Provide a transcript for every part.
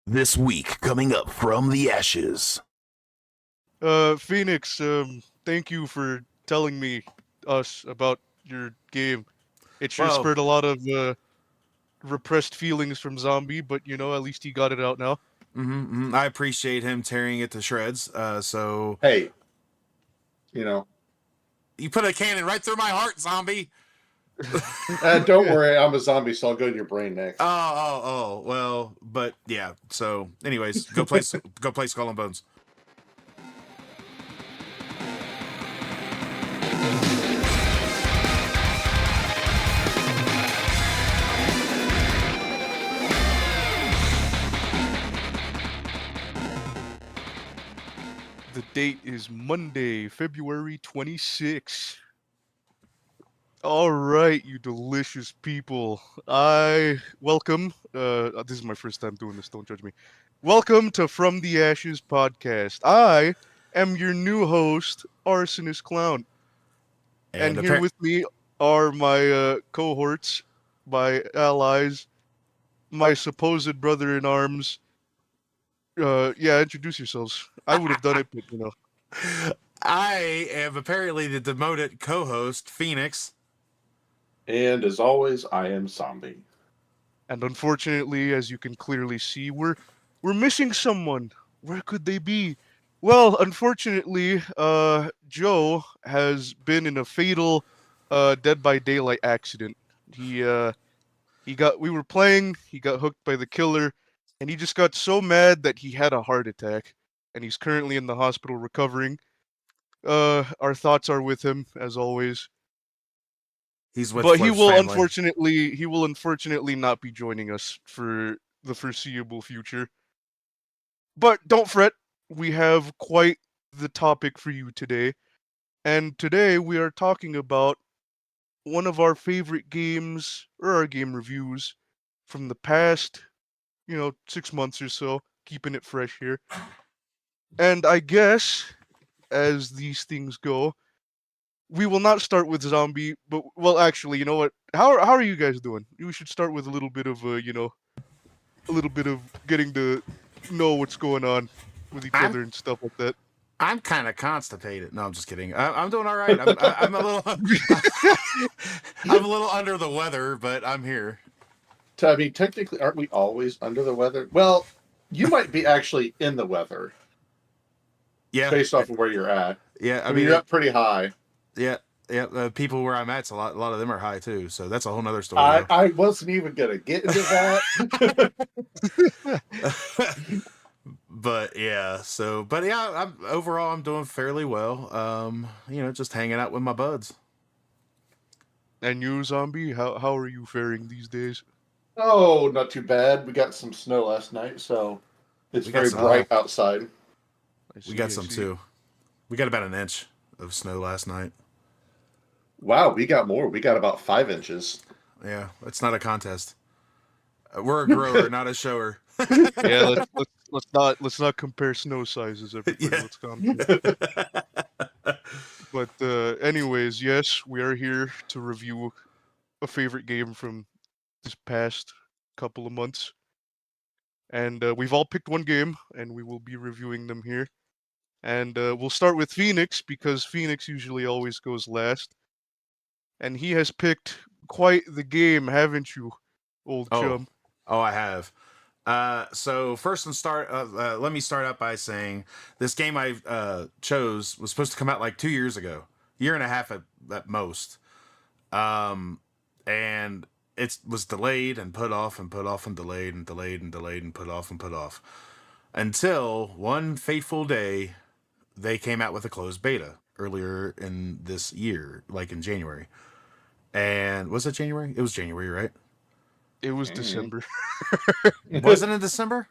This week, coming up from the ashes. Phoenix, thank you for telling us about your game. It sure Well, spurred a lot of repressed feelings from Zombie, but at least he got it out now. I appreciate him tearing it to shreds. So Hey, you know, you put a cannon right through my heart, zombie. don't worry, I'm a zombie, so I'll go to your brain next. Well, but yeah. So, anyways, go play Skull and Bones. The date is Monday, February 26th. All right, you delicious people. Welcome. This is my first time doing this. Don't judge me. Welcome to From the Ashes podcast. I am your new host, Arsonist Clown. And here with me are my cohorts, my allies, my supposed brother in arms. Introduce yourselves. I would have done it, but I am apparently the demoted co-host, Phoenix. And as always, I am zombie. And unfortunately, as you can clearly see, we're missing someone. Where could they be? Well, unfortunately, Joe has been in a fatal Dead by Daylight accident. We were playing, he got hooked by the killer, and he just got so mad that he had a heart attack, and he's currently in the hospital recovering. Our thoughts are with him as always. He's with But Flip's family. he will unfortunately not be joining us for the foreseeable future. But don't fret, we have quite the topic for you today. And today we are talking about one of our favorite games, or our game reviews, from the past, 6 months or so, keeping it fresh here. And I guess, as these things go, we will not start with Zombie, but, well, actually, you know what? How are you guys doing? We should start with a little bit of, a little bit of getting to know what's going on with each other and stuff like that. I'm kind of constipated. No, I'm just kidding. I'm doing all right. I'm a little, I'm a little under the weather, but I'm here. I mean, technically, aren't we always under the weather? Well, you might be actually in the weather. Yeah. Based off of where you're at. Yeah, I mean, you're up pretty high. Yeah. People where I'm at's a lot of them are high too. So that's a whole nother story. I wasn't even gonna get into that. But yeah, overall I'm doing fairly well. Just hanging out with my buds. And you, Zombie, how are you faring these days? Oh, not too bad. We got some snow last night, so it's very bright outside. We got some too. We got about an inch of snow last night. Wow, we got more. We got about 5 inches. Yeah, it's not a contest. We're a grower, not a shower. Yeah, let's not compare snow sizes, everybody. Yeah. Let's calm down. But anyways, yes, we are here to review a favorite game from this past couple of months. And we've all picked one game, and we will be reviewing them here. And we'll start with Phoenix, because Phoenix usually always goes last. And he has picked quite the game, haven't you, old chum? Oh, I have. So first let me start out by saying this game I chose was supposed to come out like 2 years ago, year and a half at most. And it was delayed and put off and put off and delayed and delayed and delayed and put off and put off. Until one fateful day, they came out with a closed beta earlier in this year, like in January. And was it January? It was January, right? It was December. Wasn't it December?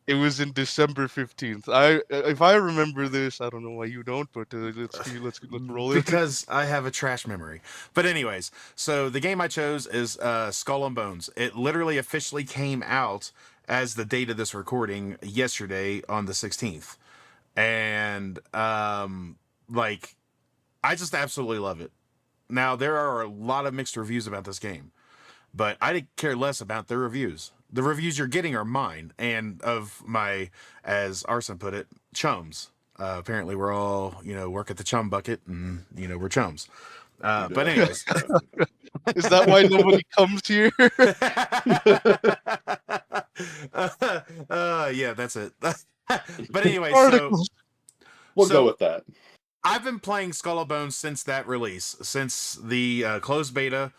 It was in December 15th. If I remember this, I don't know why you don't, but let's roll it. Because I have a trash memory. But anyways, so the game I chose is Skull and Bones. It literally officially came out as the date of this recording yesterday on the 16th. And I just absolutely love it. Now, there are a lot of mixed reviews about this game, but I care less about their reviews. The reviews you're getting are mine and of my, as Arson put it, chums. Apparently, we're all work at the chum bucket, and we're chums. But anyways, Is that why nobody comes here? yeah, that's it. But anyway, Articles. We'll so go with that. I've been playing Skull and Bones since that release, since the closed beta.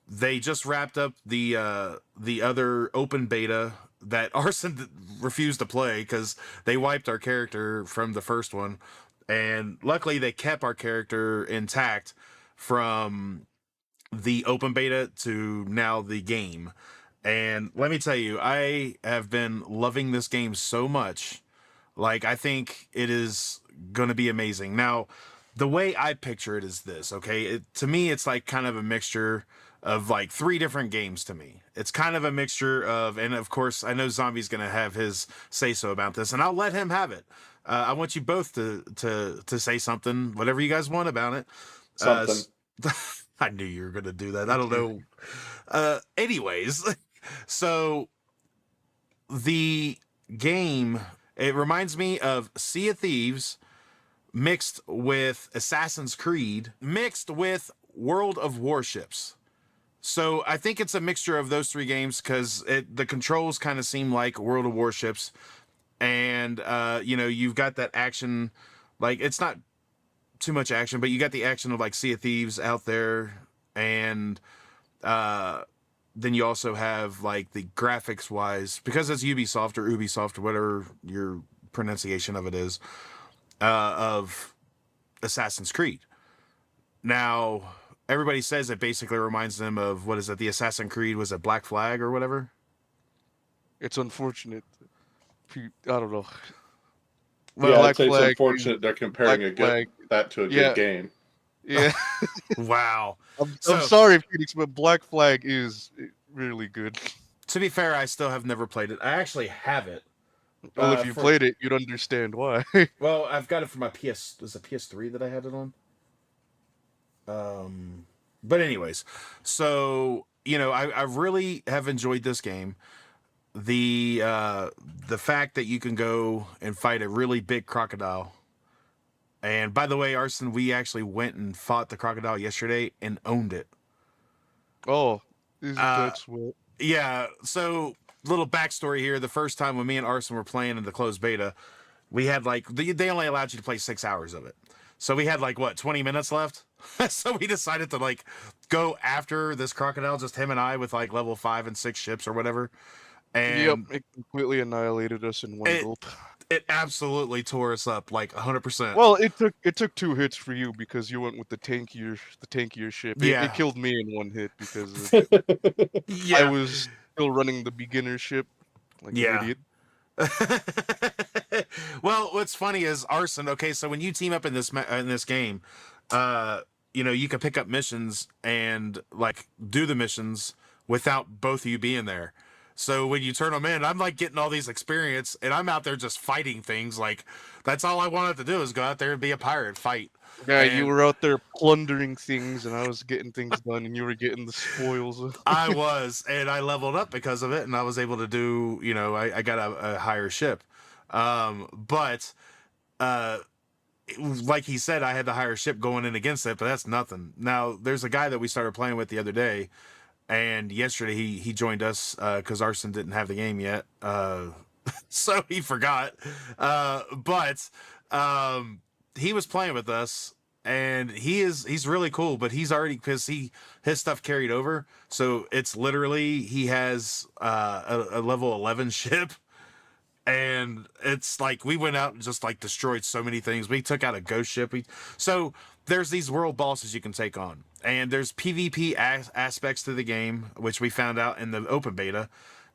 They just wrapped up the other open beta that Arson refused to play because they wiped our character from the first one, and luckily they kept our character intact from the open beta to now the game. And let me tell you, I have been loving this game so much. Like, I think it is going to be amazing. Now, the way I picture it is this, okay? To me, it's like kind of a mixture of like 3 different games to me. It's kind of a mixture of, and of course, I know Zombie's going to have his say-so about this, and I'll let him have it. I want you both to say something, whatever you guys want about it. Something. I knew you were going to do that. I don't know. Anyways, so the game, it reminds me of Sea of Thieves mixed with Assassin's Creed mixed with World of Warships. So I think it's a mixture of those 3 games because the controls kind of seem like World of Warships, and you've got that action, like it's not too much action, but you got the action of like Sea of Thieves out there, and then you also have like the graphics wise, because it's Ubisoft or whatever your pronunciation of it is, of Assassin's Creed. Now, everybody says it basically reminds them of, what is it, the Assassin's Creed, was it Black Flag or whatever? It's unfortunate. I don't know. Well, yeah, Black I'd say it's Flag unfortunate they're comparing that to a Yeah. good game. Yeah. Wow. I'm sorry, Phoenix, but Black Flag is really good. To be fair, I still have never played it. I actually have it. Well, if you played it, you'd understand why. Well, I've got it for my was it PS3 that I had it on? But anyways, so I really have enjoyed this game. The fact that you can go and fight a really big crocodile. And by the way, Arson, we actually went and fought the crocodile yesterday and owned it. Oh, that's what. Yeah, so little backstory here. The first time when me and Arson were playing in the closed beta, we had like, they only allowed you to play 6 hours of it. So we had like, 20 minutes left? So we decided to like go after this crocodile, just him and I, with like level 5 and 6 ships or whatever. And Yep, it completely annihilated us in one gulp. It absolutely tore us up, like 100%. Well, it took 2 hits for you because you went with the tankier ship. It killed me in 1 hit because I was still running the beginner ship like an idiot. Well, what's funny is, Arson, okay, so when you team up in this game, you can pick up missions and like do the missions without both of you being there. So when you turn them in, I'm like getting all these experience, and I'm out there just fighting things. Like, that's all I wanted to do, is go out there and be a pirate, fight. Yeah, you were out there plundering things, and I was getting things done, and you were getting the spoils. I was, and I leveled up because of it, and I was able to do, I got a higher ship. But like he said, I had the higher ship going in against it, but that's nothing. Now, there's a guy that we started playing with the other day, and yesterday he joined us because Arson didn't have the game yet, so he forgot. But he was playing with us, and he's really cool. But he's already, because his stuff carried over, so it's literally he has a level 11 ship. And it's like we went out and just like destroyed so many things. We took out a ghost ship. So there's these world bosses you can take on, and there's PvP aspects to the game, which we found out in the open beta,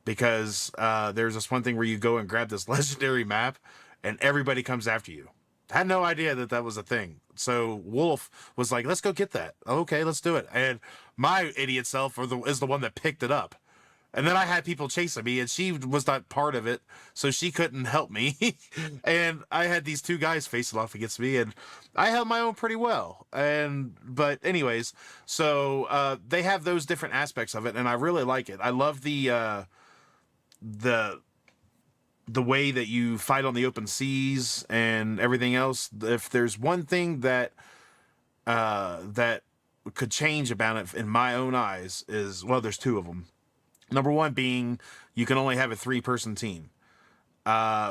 because there's this one thing where you go and grab this legendary map, and everybody comes after you. I had no idea that was a thing. So Wolf was like, "Let's go get that." Okay, let's do it. And my idiot self is the one that picked it up. And then I had people chasing me, and she was not part of it, so she couldn't help me. And I had these 2 guys facing off against me, and I held my own pretty well. But anyways, so they have those different aspects of it, and I really like it. I love the the way that you fight on the open seas and everything else. If there's one thing that that could change about it in my own eyes is, well, there's two of them. Number one being you can only have a 3-person team.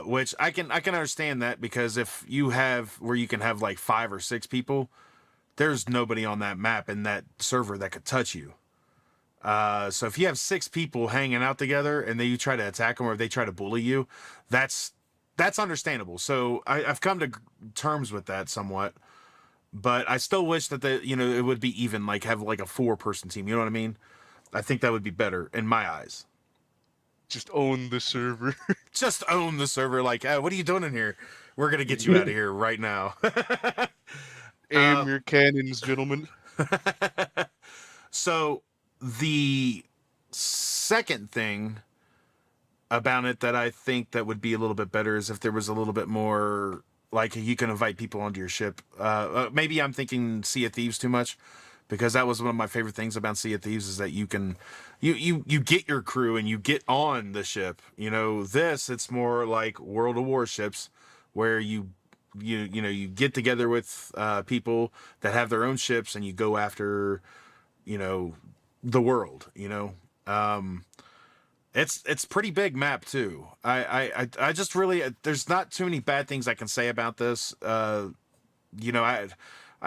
Which I can understand that, because if you have where you can have like 5 or 6 people, there's nobody on that map in that server that could touch you. So if you have 6 people hanging out together and then you try to attack them or if they try to bully you, that's understandable. So I've come to terms with that somewhat, but I still wish that it would be even, like have like a 4-person team. You know what I mean? I think that would be better in my eyes. Just own the server. Just own the server. Like, what are you doing in here? We're gonna get you out of here right now. Aim your cannons, gentlemen. So the second thing about it that I think that would be a little bit better is if there was a little bit more, like, you can invite people onto your ship. Maybe I'm thinking Sea of Thieves too much, because that was one of my favorite things about Sea of Thieves is that you can you get your crew and you get on the ship. It's more like World of Warships, where you get together with people that have their own ships and you go after the world. It's pretty big map too. I just really, there's not too many bad things I can say about this. I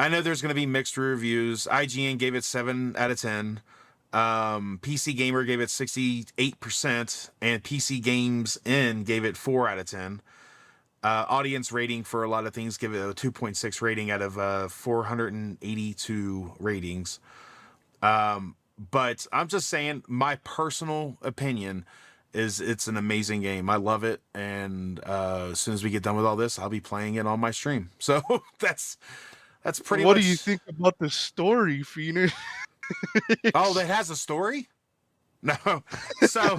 know there's going to be mixed reviews. IGN gave it 7 out of 10. PC Gamer gave it 68%, and PC Games In gave it 4 out of 10. Audience rating for a lot of things give it a 2.6 rating out of 482 ratings. But I'm just saying, my personal opinion is it's an amazing game. I love it, and as soon as we get done with all this, I'll be playing it on my stream. So that's pretty much... What do you think about the story, Phoenix? Oh, that has a story? No. So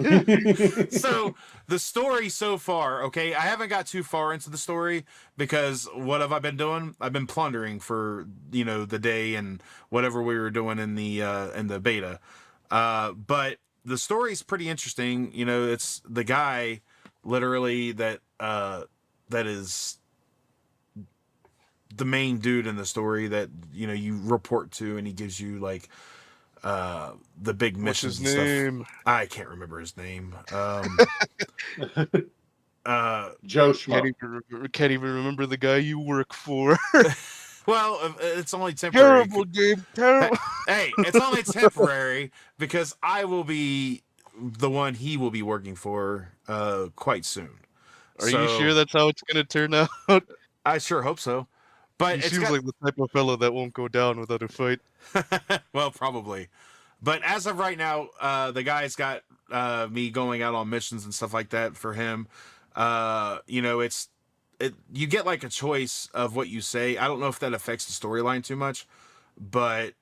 the story so far, okay, I haven't got too far into the story, because what have I been doing? I've been plundering for, the day and whatever we were doing in the beta. But the story's pretty interesting. It's the guy literally that is the main dude in the story that, you report to, and he gives you like the big missions. What's his name? Stuff. I can't remember his name. Joe Schmo. Can't even remember the guy you work for. Well, it's only temporary. Terrible game. Terrible. Hey, it's only temporary, because I will be the one he will be working for quite soon. Are you sure that's how it's gonna turn out? I sure hope so. But he seems like the type of fellow that won't go down without a fight. Well, probably. But as of right now, the guy's got me going out on missions and stuff like that for him. You get like a choice of what you say. I don't know if that affects the storyline too much, but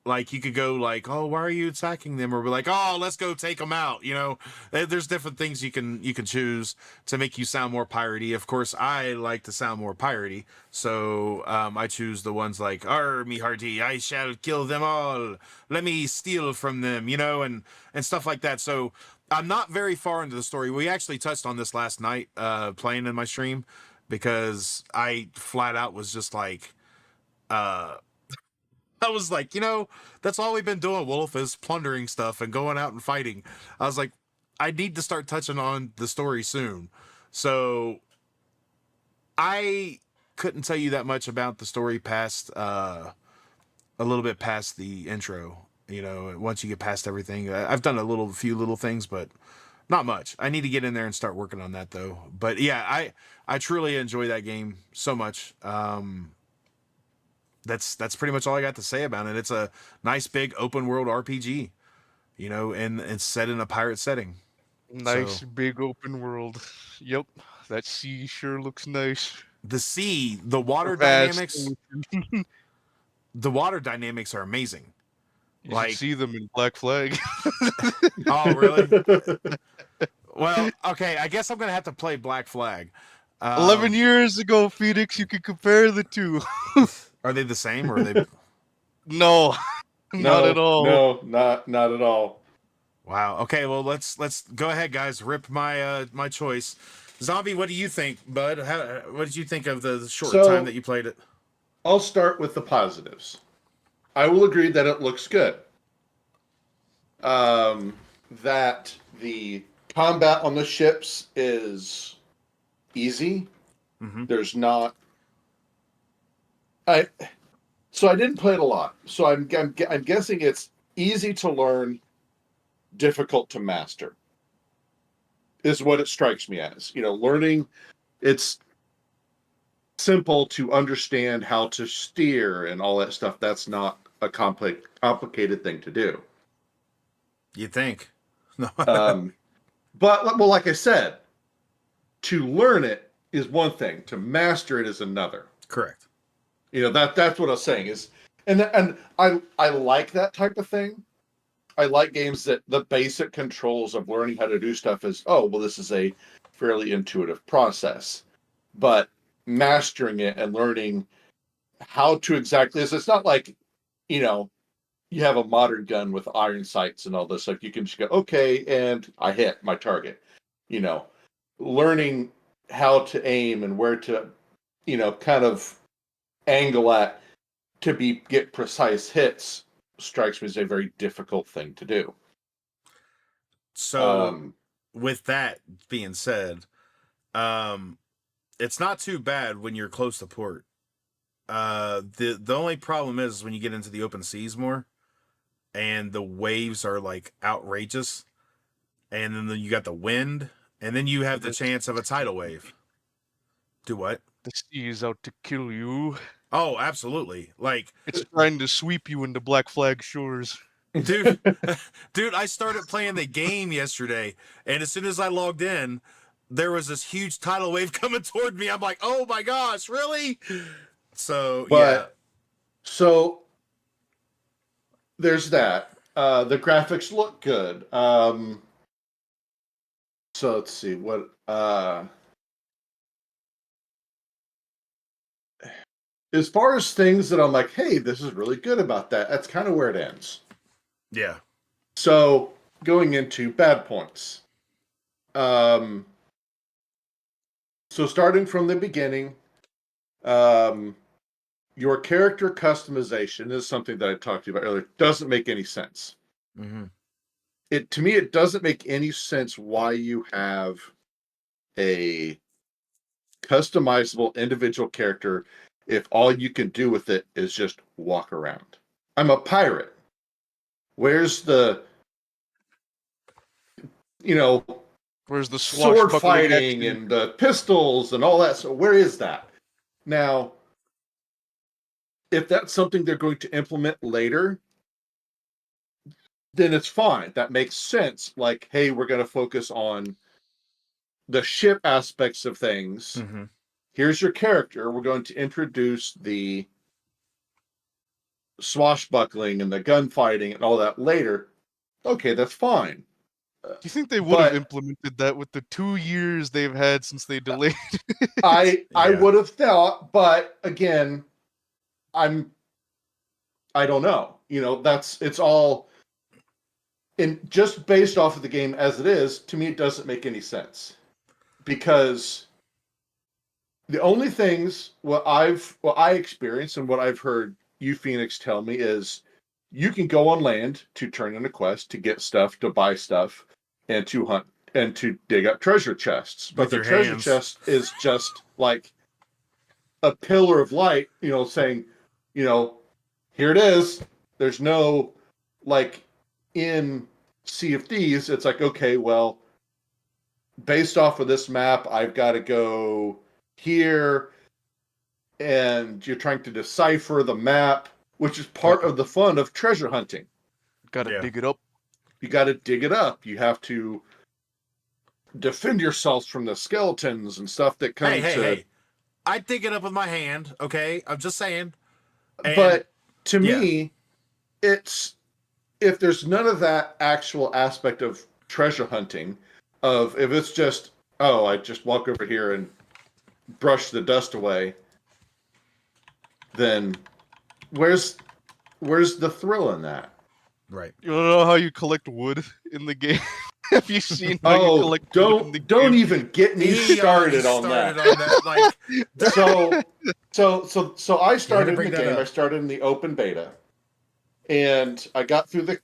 like you could go like, oh, why are you attacking them? Or be like, oh, let's go take them out. There's different things you can choose to make you sound more piratey. Of course, I like to sound more piratey, so I choose the ones like, "Arr, me hearty, I shall kill them all. Let me steal from them," and stuff like that. So I'm not very far into the story. We actually touched on this last night playing in my stream, because I flat out was just like, I was like, that's all we've been doing, Wolf, is plundering stuff and going out and fighting. I was like, I need to start touching on the story soon. So I couldn't tell you that much about the story past a little bit past the intro. Once you get past everything, I've done a few little things, but not much. I need to get in there and start working on that though. But yeah, I truly enjoy that game so much. That's pretty much all I got to say about it. It's a nice big open world RPG, and it's set in a pirate setting. Nice big open world. Yep, that sea sure looks nice. The sea, the water dynamics, the water dynamics are amazing. You should see them in Black Flag. Oh, really? Well, okay, I guess I'm gonna have to play Black Flag. 11 years ago, Phoenix, you could compare the two. Are they the same, or are they? No, not at all. No, not at all. Wow. Okay. Well, let's go ahead, guys. Rip my my choice. Zombie, what do you think, bud? What did you think of the short time that So you played it? I'll start with the positives. I will agree that it looks good. Um, that the combat on the ships is easy. Mm-hmm. There's not. I so I didn't play it a lot. So I'm guessing it's easy to learn, difficult to master. Is what it strikes me as. Learning. It's simple to understand how to steer and all that stuff. That's not a complicated thing to do. You think? No. Um, but well, like I said, to learn it is one thing. To master it is another. Correct. That's what I was saying is, and I like that type of thing. I like games that the basic controls of learning how to do stuff is, oh well, this is a fairly intuitive process, but mastering it and learning how to exactly is, it's not like you know you have a modern gun with iron sights and all this. Like you can just go, okay, and I hit my target. You know, learning how to aim and where to, kind of angle at to get precise hits strikes me as a very difficult thing to do. So, Um, with that being said, um, it's not too bad when you're close to port. The only problem is when you get into the open seas more, and the waves are like outrageous, and then you got the wind, and then you have the chance of a tidal wave. Do what? The sea is out to kill you. Oh, absolutely. Like, It's trying to sweep you into Black Flag shores. dude, dude, I started playing the game yesterday, and as soon as I logged in, there was this huge tidal wave coming toward me. I'm like, oh my gosh, really? So yeah. but so there's that. The graphics look good. So let's see what. As far as things that I'm like, hey, this is really good about that. That's kind of where it ends. Yeah. So going into bad points. Um, so starting from the beginning, um, your character customization is something that I talked to you about earlier. Doesn't make any sense. Mm-hmm. To me, it doesn't make any sense why you have a customizable individual character if all you can do with it is just walk around. I'm a pirate. Where's the, you know, Where's the sword swashbuckling fighting action? and the pistols and all that? So where is that? Now, if that's something they're going to implement later, then it's fine. That makes sense. Like, hey, we're going to focus on the ship aspects of things. Mm-hmm. Here's your character. We're going to introduce the swashbuckling and the gunfighting and all that later. Okay, that's fine. Do you think they would have But implemented that with the 2 years they've had since they delayed? I Yeah. would have thought, but again, I don't know. It's all in just based off of the game as it is. To me, it doesn't make any sense because the only things what I experienced and what I've heard you Phoenix tell me is you can go on land to turn in a quest to get stuff, to buy stuff, and to hunt and to dig up treasure chests. But With the your treasure hands. chest is just like a pillar of light, saying, you know, here it is. There's no like in Sea of Thieves, it's like, okay, well, based off of this map, I've got to go here, and you're trying to decipher the map, which is part of the fun of treasure hunting. Gotta Yeah. dig it up. You got to dig it up. You have to defend yourselves from the skeletons and stuff that come Hey. I dig it up with my hand, okay? I'm just saying. And But to yeah. me, it's if there's none of that actual aspect of treasure hunting, of if it's just, oh, I just walk over here and brush the dust away, then where's the thrill in that? Right. You wanna know how you collect wood in the game? Have you seen how you Oh, collect wood in the don't game? even get me He already started on that. started on that. Like, So I started in bring the that game. up. I started in the open beta, and I got through the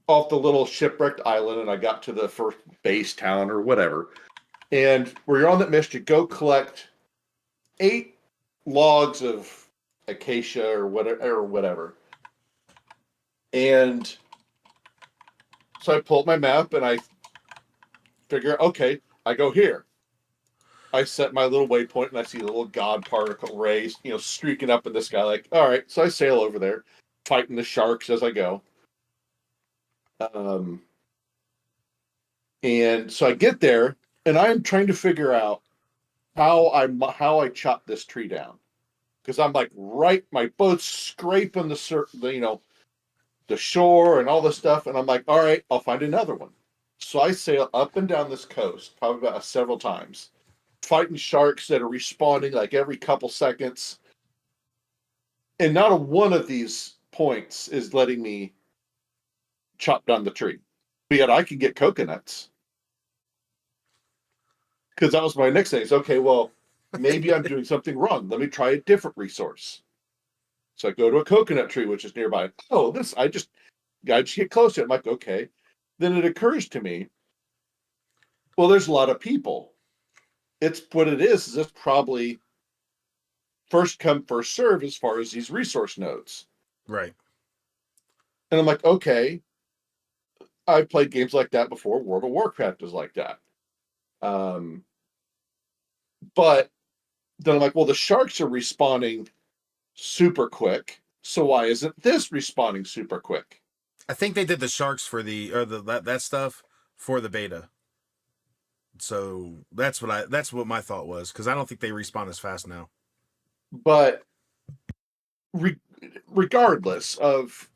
off the little shipwrecked island, and I got to the first base town or whatever. And where you're on that mission, you go collect 8 logs of acacia or whatever. And so I pull up my map and I figure, okay, I go here. I set my little waypoint and I see the little god particle rays, streaking up in the sky. Like, all right, so I sail over there, fighting the sharks as I go. And so I get there, and I'm trying to figure out how I chop this tree down, because I'm like my boat's scraping the shore and all this stuff, and I'm like, all right, I'll find another one. So I sail up and down this coast, probably about several times, fighting sharks that are respawning like every couple seconds, and not a one of these points is letting me chop down the tree. But yet I can get coconuts. Because that was my next thing. Is okay, well, maybe I'm doing something wrong. Let me try a different resource. So I go to a coconut tree, which is nearby. Oh, I just get close to it. I'm like, okay. Then it occurs to me, well, there's a lot of people. It's what it is it's probably first come, first serve as far as these resource nodes. Right. And I'm like, okay. I've played games like that before. World of Warcraft is like that. But then I'm like, well, the sharks are respawning super quick. So why isn't this respawning super quick? I think they did the sharks for that stuff for the beta. So that's what my thought was, because I don't think they respawn as fast now. But regardless of,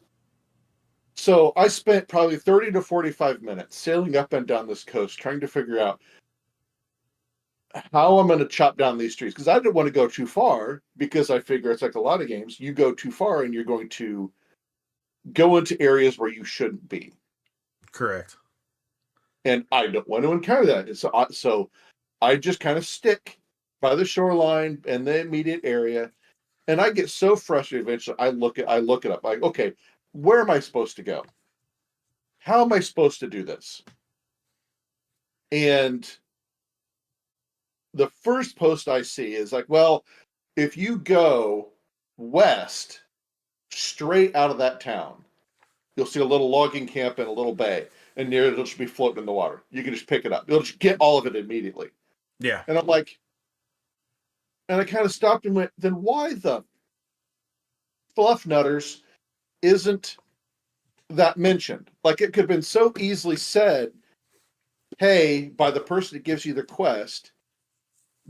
so I spent probably 30 to 45 minutes sailing up and down this coast trying to figure out how I'm going to chop down these trees, because I didn't want to go too far, because I figure it's like a lot of games, you go too far and you're going to go into areas where you shouldn't be. Correct. And I don't want to encounter that. So I just kind of stick by the shoreline and the immediate area, and I get so frustrated eventually. I look it up. Like, okay, where am I supposed to go? How am I supposed to do this? And the first post I see is like, well, if you go west straight out of that town, you'll see a little logging camp and a little bay, and near it'll just be floating in the water. You can just pick it up. You'll just get all of it immediately. Yeah. And I'm like, and I kind of stopped and went, then why the fluff nutters isn't that mentioned? Like, it could have been so easily said, hey, by the person that gives you the quest,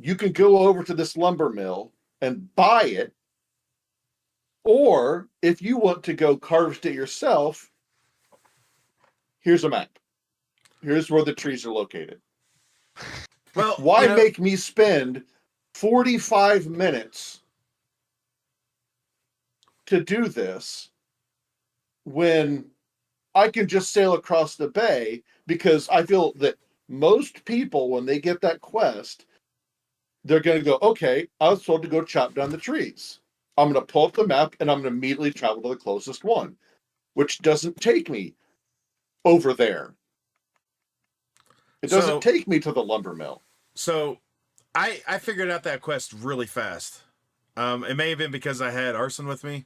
you can go over to this lumber mill and buy it. Or if you want to go harvest it yourself, here's a map. Here's where the trees are located. Well, why make me spend 45 minutes to do this when I can just sail across the bay? Because I feel that most people, when they get that quest, they're going to go, okay, I was told to go chop down the trees. I'm going to pull up the map and I'm going to immediately travel to the closest one, which doesn't take me over there. It doesn't take me to the lumber mill. So I figured out that quest really fast. It may have been because I had Arson with me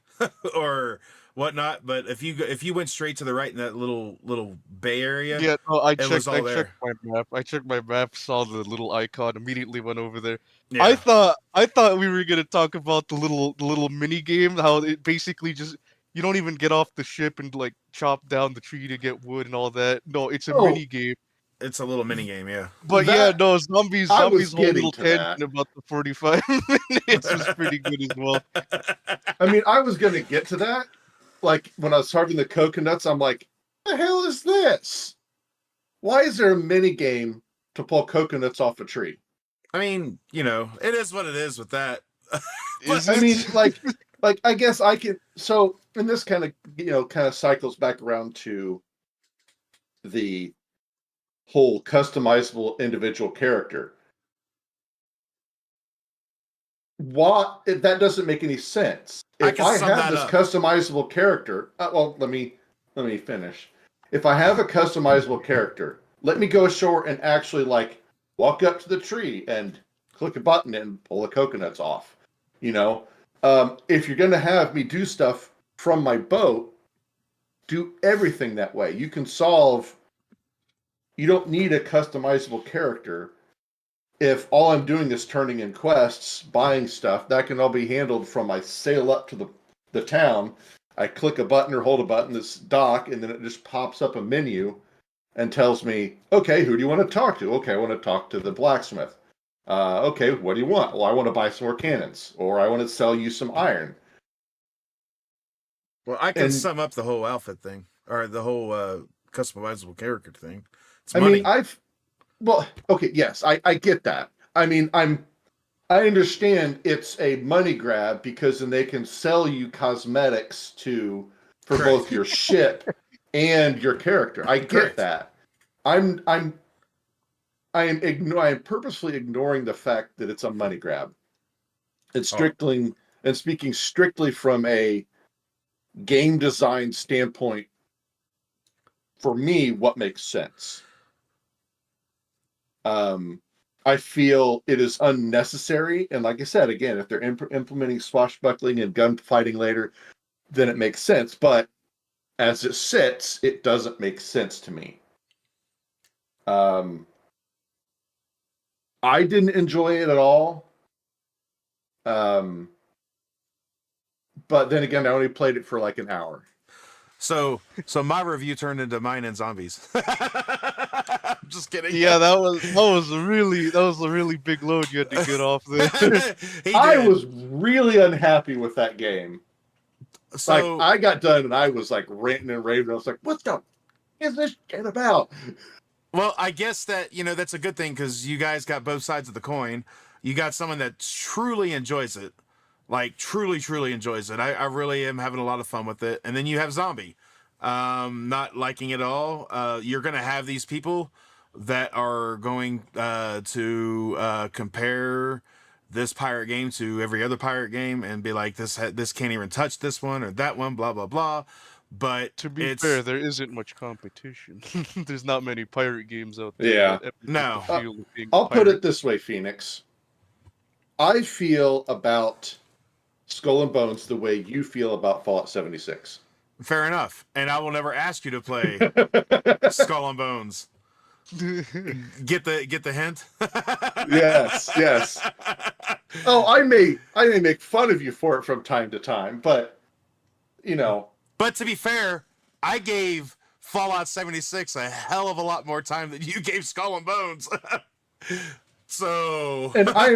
or whatnot, but if you went straight to the right in that little bay area, Yeah, no, I checked my map. I checked my map, saw the little icon, immediately went over there. Yeah. I thought we were gonna talk about the little mini game, how it basically just you don't even get off the ship and like chop down the tree to get wood and all that. No, it's a mini game. It's a little mini game, yeah. But yeah, no, Zombi's whole little tangent that. about the 45 minutes was pretty good as well. I mean, I was going to get to that. Like, when I was harvesting the coconuts, I'm like, the hell is this? Why is there a mini game to pull coconuts off a tree? I mean, it is what it is with that. I mean, like like I guess I can. So, and this kind of cycles back around to the whole customizable individual character. What if that doesn't make any sense? I If can I sum have that this up. customizable character, well, let me finish. If I have a customizable character, let me go ashore and actually like walk up to the tree and click a button and pull the coconuts off. You know, if you're going to have me do stuff from my boat, do everything that way. You can solve. You don't need a customizable character if all I'm doing is turning in quests, buying stuff. That can all be handled from I sail up to the town. I click a button or hold a button, this dock, and then it just pops up a menu and tells me, okay, who do you want to talk to? Okay, I want to talk to the blacksmith. Okay, what do you want? Well, I want to buy some more cannons, or I want to sell you some iron. Well, I can And sum up the whole outfit thing, or the whole customizable character thing. It's I mean, money. okay, yes, I get that. I mean, I understand it's a money grab because then they can sell you cosmetics for Correct. both your ship and your character. I get Correct. that. I am purposely ignoring the fact that it's a money grab. It's Oh, strictly and speaking strictly from a game design standpoint. For me, what makes sense? Um, I feel it is unnecessary, and like I said, again, if they're implementing swashbuckling and gunfighting later, then it makes sense. But as it sits, it doesn't make sense to me. Um, I didn't enjoy it at all. Um, but then again, I only played it for like an hour. so my review turned into mine and zombies. I'm just kidding. Yeah, that was a really big load you had to get off there. He I did. was really unhappy with that game. Like So, I got done and I was like ranting and raving. I was like, "What the is this shit about?" well, I guess that, that's a good thing because you guys got both sides of the coin. You got someone that truly enjoys it, like truly, truly enjoys it. I really am having a lot of fun with it. And then you have Zombie, not liking it all. You're going to have these people that are going to compare this pirate game to every other pirate game and be like, this can't even touch this one or that one, blah, blah, blah. But To be fair, it's there isn't much competition. There's not many pirate games out there Yeah. that ever get the no. Uh, feel of being a I'll put pirate. it this way, Phoenix. I feel about Skull and Bones the way you feel about Fallout 76. Fair enough. And I will never ask you to play Skull and Bones. Get the hint? Yes, yes. Oh, I may make fun of you for it from time to time, but you know, But to be fair, I gave Fallout 76 a hell of a lot more time than you gave Skull and Bones. So and I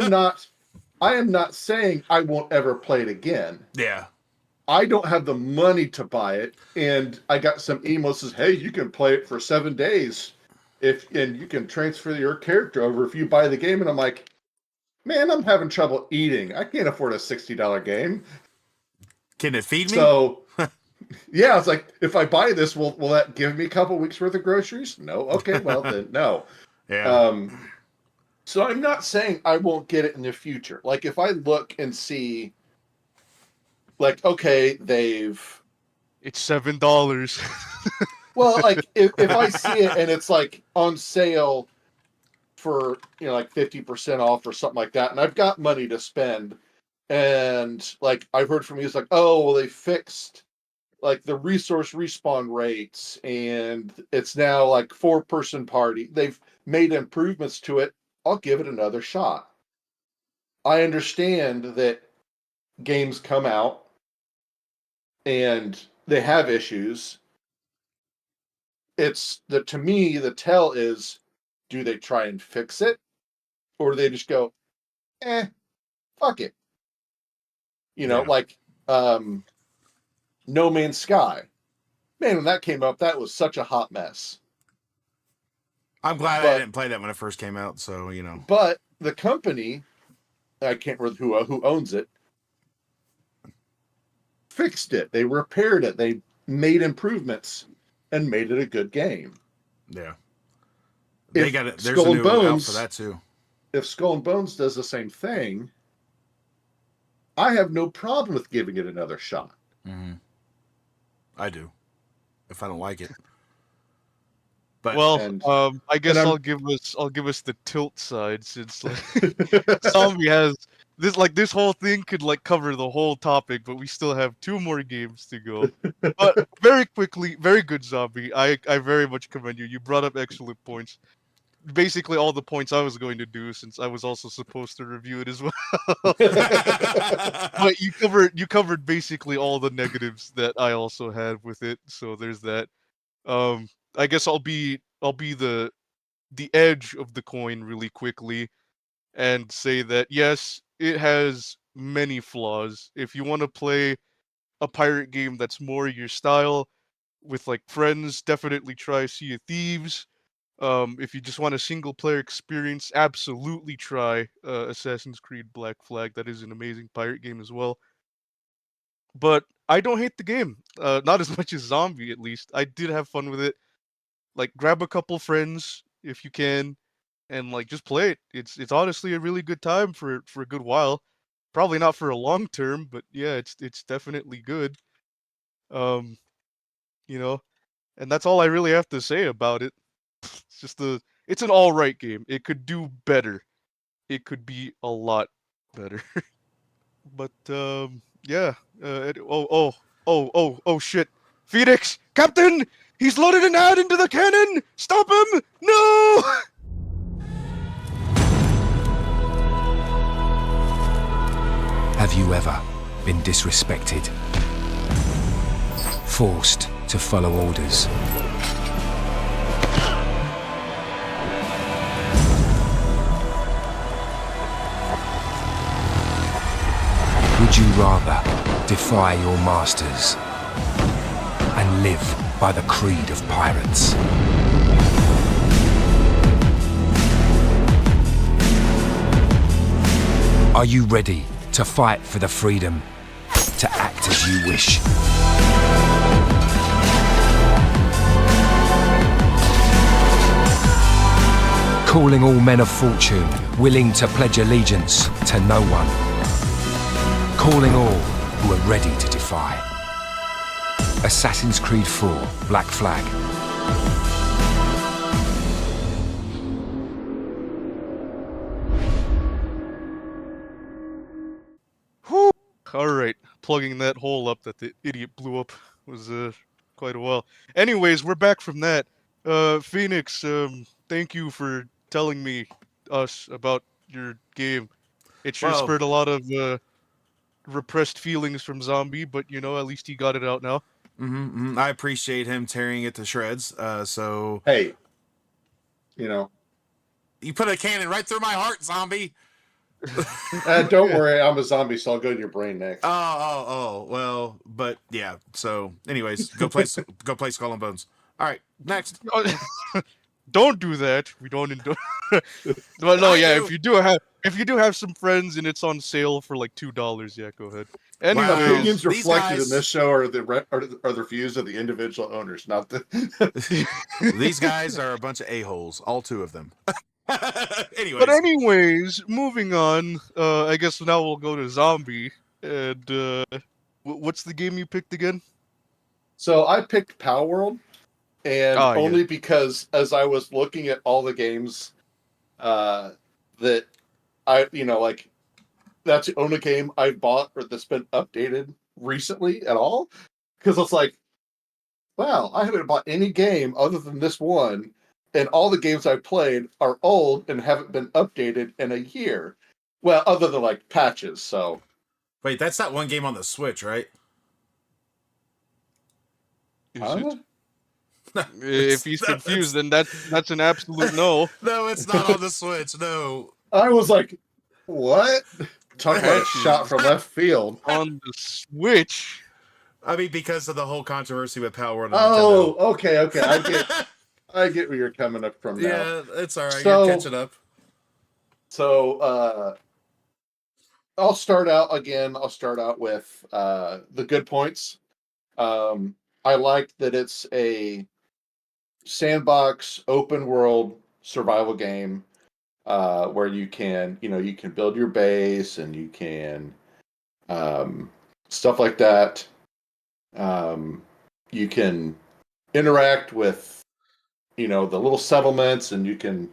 am not saying I won't ever play it again. yeah. I don't have the money to buy it, and I got some email that says, "Hey, you can play it for 7 days, and you can transfer your character over if you buy the game." And I'm like, "Man, I'm having trouble eating. I can't afford a $60 game." Can it feed me? So, yeah, it's like if I buy this, will that give me a couple weeks worth of groceries? No. Okay, well then, no. Yeah. Um, so I'm not saying I won't get it in the future. Like if I look and see, like, okay, It's $7. well, like if I see it and it's like on sale for like 50% off or something like that, and I've got money to spend, and like I've heard from you, it's like, oh well, they fixed like the resource respawn rates, and it's now like 4-person party. They've made improvements to it. I'll give it another shot. I understand that games come out and they have issues. It's the to me the tell is, do they try and fix it, or do they just go, fuck it? Yeah. Like No Man's Sky. Man, when that came up, that was such a hot mess. I'm glad I But didn't play that when it first came out, so the company, I can't remember who owns it. fixed it, they repaired it, they made improvements, and made it a good game. Yeah. They If got it. There's Skull a and new out Bones, for that too. if Skull and Bones does the same thing, I have no problem with giving it another shot. Mm-hmm. I do, if I don't like it. But I guess I'll give us the tilt side, since like Zombie has this whole thing could like cover the whole topic, but we still have 2 more games to go. But very quickly, very good, Zombie. I very much commend you. You brought up excellent points. Basically all the points I was going to do, since I was also supposed to review it as well. But you covered basically all the negatives that I also had with it. So there's that. I guess I'll be the edge of the coin really quickly and say that yes, it has many flaws. If you want to play a pirate game that's more your style with like friends, definitely try Sea of Thieves. If you just want a single player experience, absolutely try Assassin's Creed Black Flag. That is an amazing pirate game as well. But I don't hate the game. Not as much as Zombie, at least. I did have fun with it. Like, grab a couple friends if you can, and like just play it. It's honestly a really good time for a good while. Probably not for a long term, but yeah, it's definitely good. Um, you know, and that's all I really have to say about it. It's an all right game. It could do better. It could be a lot better. But yeah. Oh shit! Phoenix, Captain, he's loaded an ad into the cannon. Stop him! No! Have you ever been disrespected? Forced to follow orders? Would you rather defy your masters and live by the creed of pirates? Are you ready to fight for the freedom to act as you wish? Calling all men of fortune, willing to pledge allegiance to no one. Calling all who are ready to defy. Assassin's Creed 4 Black Flag. Whew. All right, plugging that hole up that the idiot blew up was quite a while. Anyways, we're back from that. Phoenix, thank you for telling us about your game. It sure Well, spurred a lot of repressed feelings from Zombie, but you know, at least he got it out now. I appreciate him tearing it to shreds. So Hey, you know, you put a cannon right through my heart, Zombie. don't worry, I'm a zombie, so I'll go to your brain next. Well, but yeah. So, anyways, go play Skull and Bones. All right, next. Don't do that. We don't endorse. But no, yeah. If you do have some friends and it's on sale for like $2, yeah, go ahead. Anyways, Opinions these reflected guys- in this show are the views of the individual owners, not the. These guys are a bunch of a-holes, all 2 of them. Anyways, moving on. I guess now we'll go to Zombie. And what's the game you picked again? So I picked Palworld, and only because as I was looking at all the games that I, like that's the only game I bought or that's been updated recently at all. Because it's like, wow, I haven't bought any game other than this one, and all the games I played are old and haven't been updated in a year. Well, other than like patches. So Wait, that's that one game on the Switch, right? Is it? If he's confused, then that's an absolute no. No, it's not on the Switch. No. I was like, what? Talk about a shot from left field. On the Switch? I mean, because of the whole controversy with Palworld. Oh, okay. I get where you're coming up from now. Yeah, it's all right. So, You're catching up. So, I'll start out again. I'll start out with the good points. I like that it's a sandbox, open world survival game where you can, you can build your base and you can stuff like that. You can interact with, the little settlements, and you can,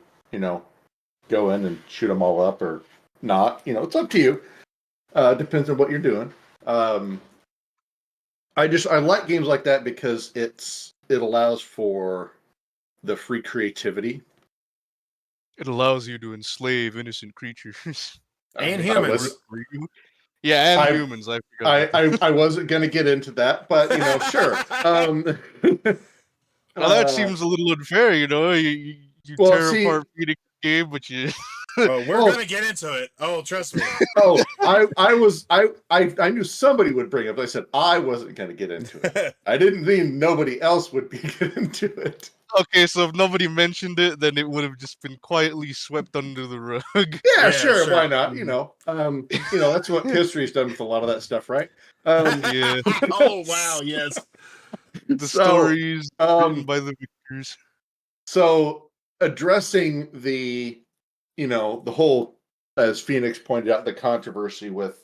go in and shoot them all up or not. It's up to you. Depends on what you're doing. I like games like that because it allows for the free creativity. It allows you to enslave innocent creatures. And I was humans. Yeah, and I- humans. I forgot. I, I I wasn't going to get into that, but sure. Well, that uh, seems a little unfair, You Well, tear see- apart Phoenix game, but you. Oh, we're Oh. gonna get into it. Oh, trust me. I knew somebody would bring it up. I said I wasn't going to get into it. I didn't mean nobody else would be get into it. Okay, so if nobody mentioned it, then it would have just been quietly swept under the rug. Yeah, Yeah, sure, why sure. not? That's what history's done with a lot of that stuff, right? Yeah, Oh wow, yes. the So, stories written um, by the victors. so addressing the whole, as Phoenix pointed out, the controversy with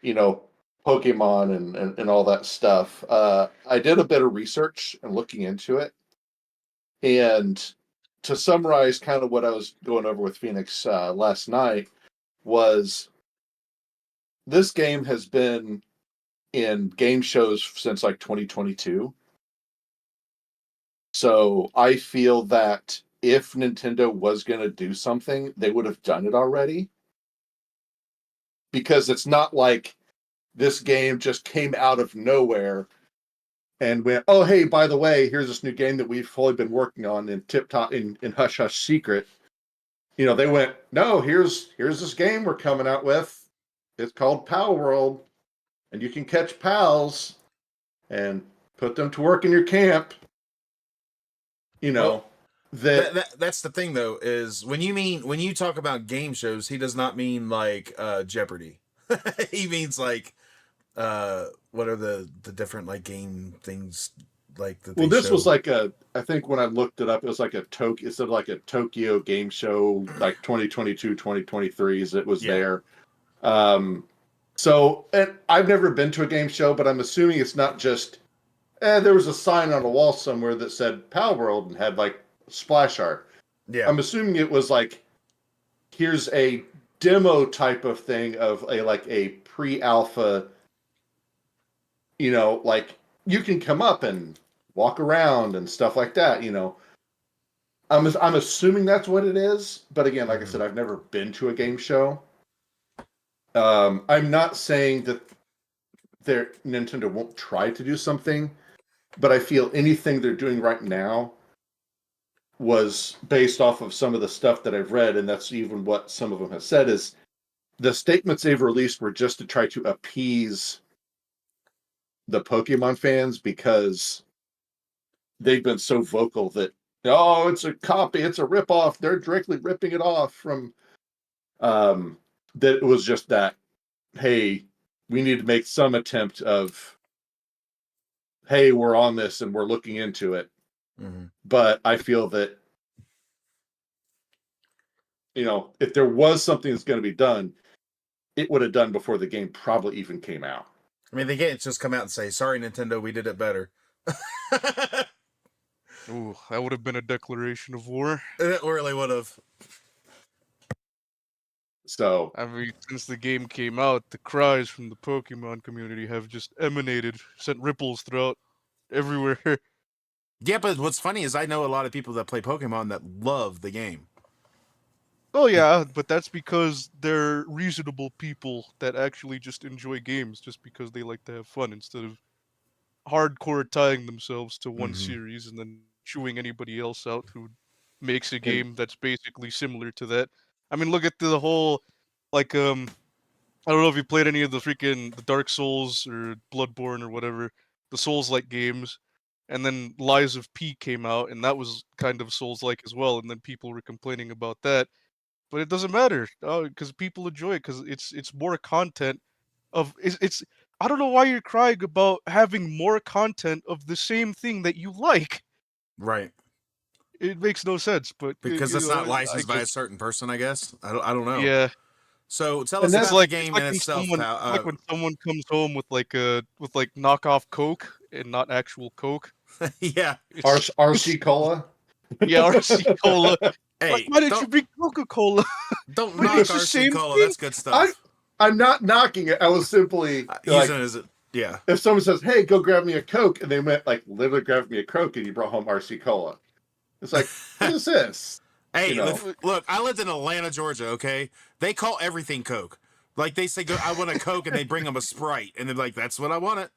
you know, Pokemon and all that stuff. I did a bit of research and looking into it. And to summarize kind of what I was going over with Phoenix last night was this game has been in game shows since like 2022. So I feel that if Nintendo was going to do something, they would have done it already. Because it's not like this game just came out of nowhere and went, oh, hey, by the way, here's this new game that we've fully been working on in tip top in hush hush secret. They went, no, here's this game we're coming out with. It's called Palworld, and you can catch pals and put them to work in your camp. Well, that that's the thing though, is when you talk about game shows, he does not mean like Jeopardy. He means like what are the different like game things like that well, they this show? was like I think when I looked it up, it was like instead of like a Tokyo game show, like 2022, 2023s, it was Yeah. there. So, and I've never been to a game show, but I'm assuming it's not just, there was a sign on a wall somewhere that said Pal World and had like splash art. Yeah. I'm assuming it was like, here's a demo type of thing of a pre-alpha, like you can come up and walk around and stuff like that, I'm assuming that's what it is, but again, like I said, I've never been to a game show. I'm not saying that Nintendo won't try to do something, but I feel anything they're doing right now was based off of some of the stuff that I've read, and that's even what some of them have said, is the statements they've released were just to try to appease the Pokemon fans because they've been so vocal that, oh, it's a copy, it's a ripoff, they're directly ripping it off from that it was just that, hey, we need to make some attempt of, hey, we're on this and we're looking into it. Mm-hmm. But I feel that, if there was something that's going to be done, it would have done before the game probably even came out. I mean, they can't just come out and say, "Sorry, Nintendo, we did it better." Ooh, that would have been a declaration of war. It really would have. So, I mean, since the game came out, the cries from the Pokemon community have just emanated, sent ripples throughout everywhere. Yeah, but what's funny is I know a lot of people that play Pokemon that love the game. Oh yeah, but that's because they're reasonable people that actually just enjoy games just because they like to have fun instead of hardcore tying themselves to one series and then chewing anybody else out who makes a game that's basically similar to that. I mean, look at the whole, like, I don't know if you played any of the Dark Souls or Bloodborne or whatever, the Souls-like games, and then Lies of P came out, and that was kind of Souls-like as well, and then people were complaining about that. but it doesn't matter because people enjoy it because it's more content of it's. I don't know why you're crying about having more content of the same thing that you like. Right. It makes no sense, but Because you it's know, not I licensed by a guess certain person, I guess. I don't know. yeah. So tell And us that's about the It's game like in when itself, someone pal. it's like when someone comes home with like knockoff Coke and not actual Coke. Yeah. It's RC Cola. yeah, RC Cola. Like, Hey, why didn't you bring Coca Cola? don't But knock it's the RC same Cola. thing. That's good I stuff. I'm not knocking it. I was simply Using like, it as a yeah. if someone says, "Hey, go grab me a Coke," and they meant like literally grab me a Coke, and you brought home RC Cola, it's like, what is this? You Hey, know, look, I lived in Atlanta, Georgia. Okay, they call everything Coke. Like they say, "Go, I want a Coke," and they bring them a Sprite, and they're like, "That's what I wanted."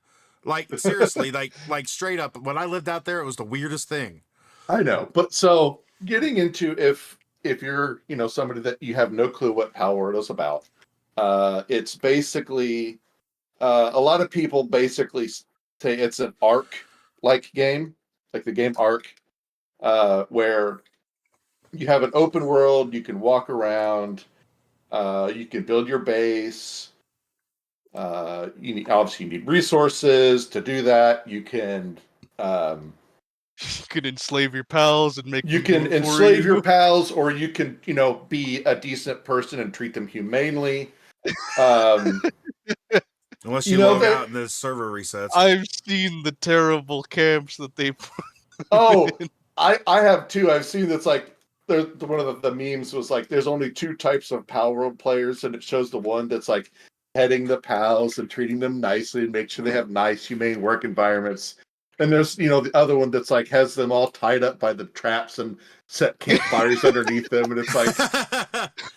Like seriously, like straight up. When I lived out there, it was the weirdest thing. I know. But so getting into if you're somebody that you have no clue what Palworld is about, it's basically a lot of people basically say it's an Ark like game, like the game Ark, where you have an open world, you can walk around, you can build your base. Obviously you need resources to do that. Um, You can enslave your pals and make you them can root for enslave your you. pals, or you can be a decent person and treat them humanely. Um, Unless you you know log that. out and the server resets. I've seen the terrible camps that they put Oh, in. I have too. I've seen that's like one of the memes was like there's only two types of Palworld players, and it shows the one that's like heading the pals and treating them nicely and make sure they have nice, humane work environments. And there's the other one that's like has them all tied up by the traps and set campfires underneath them, and it's like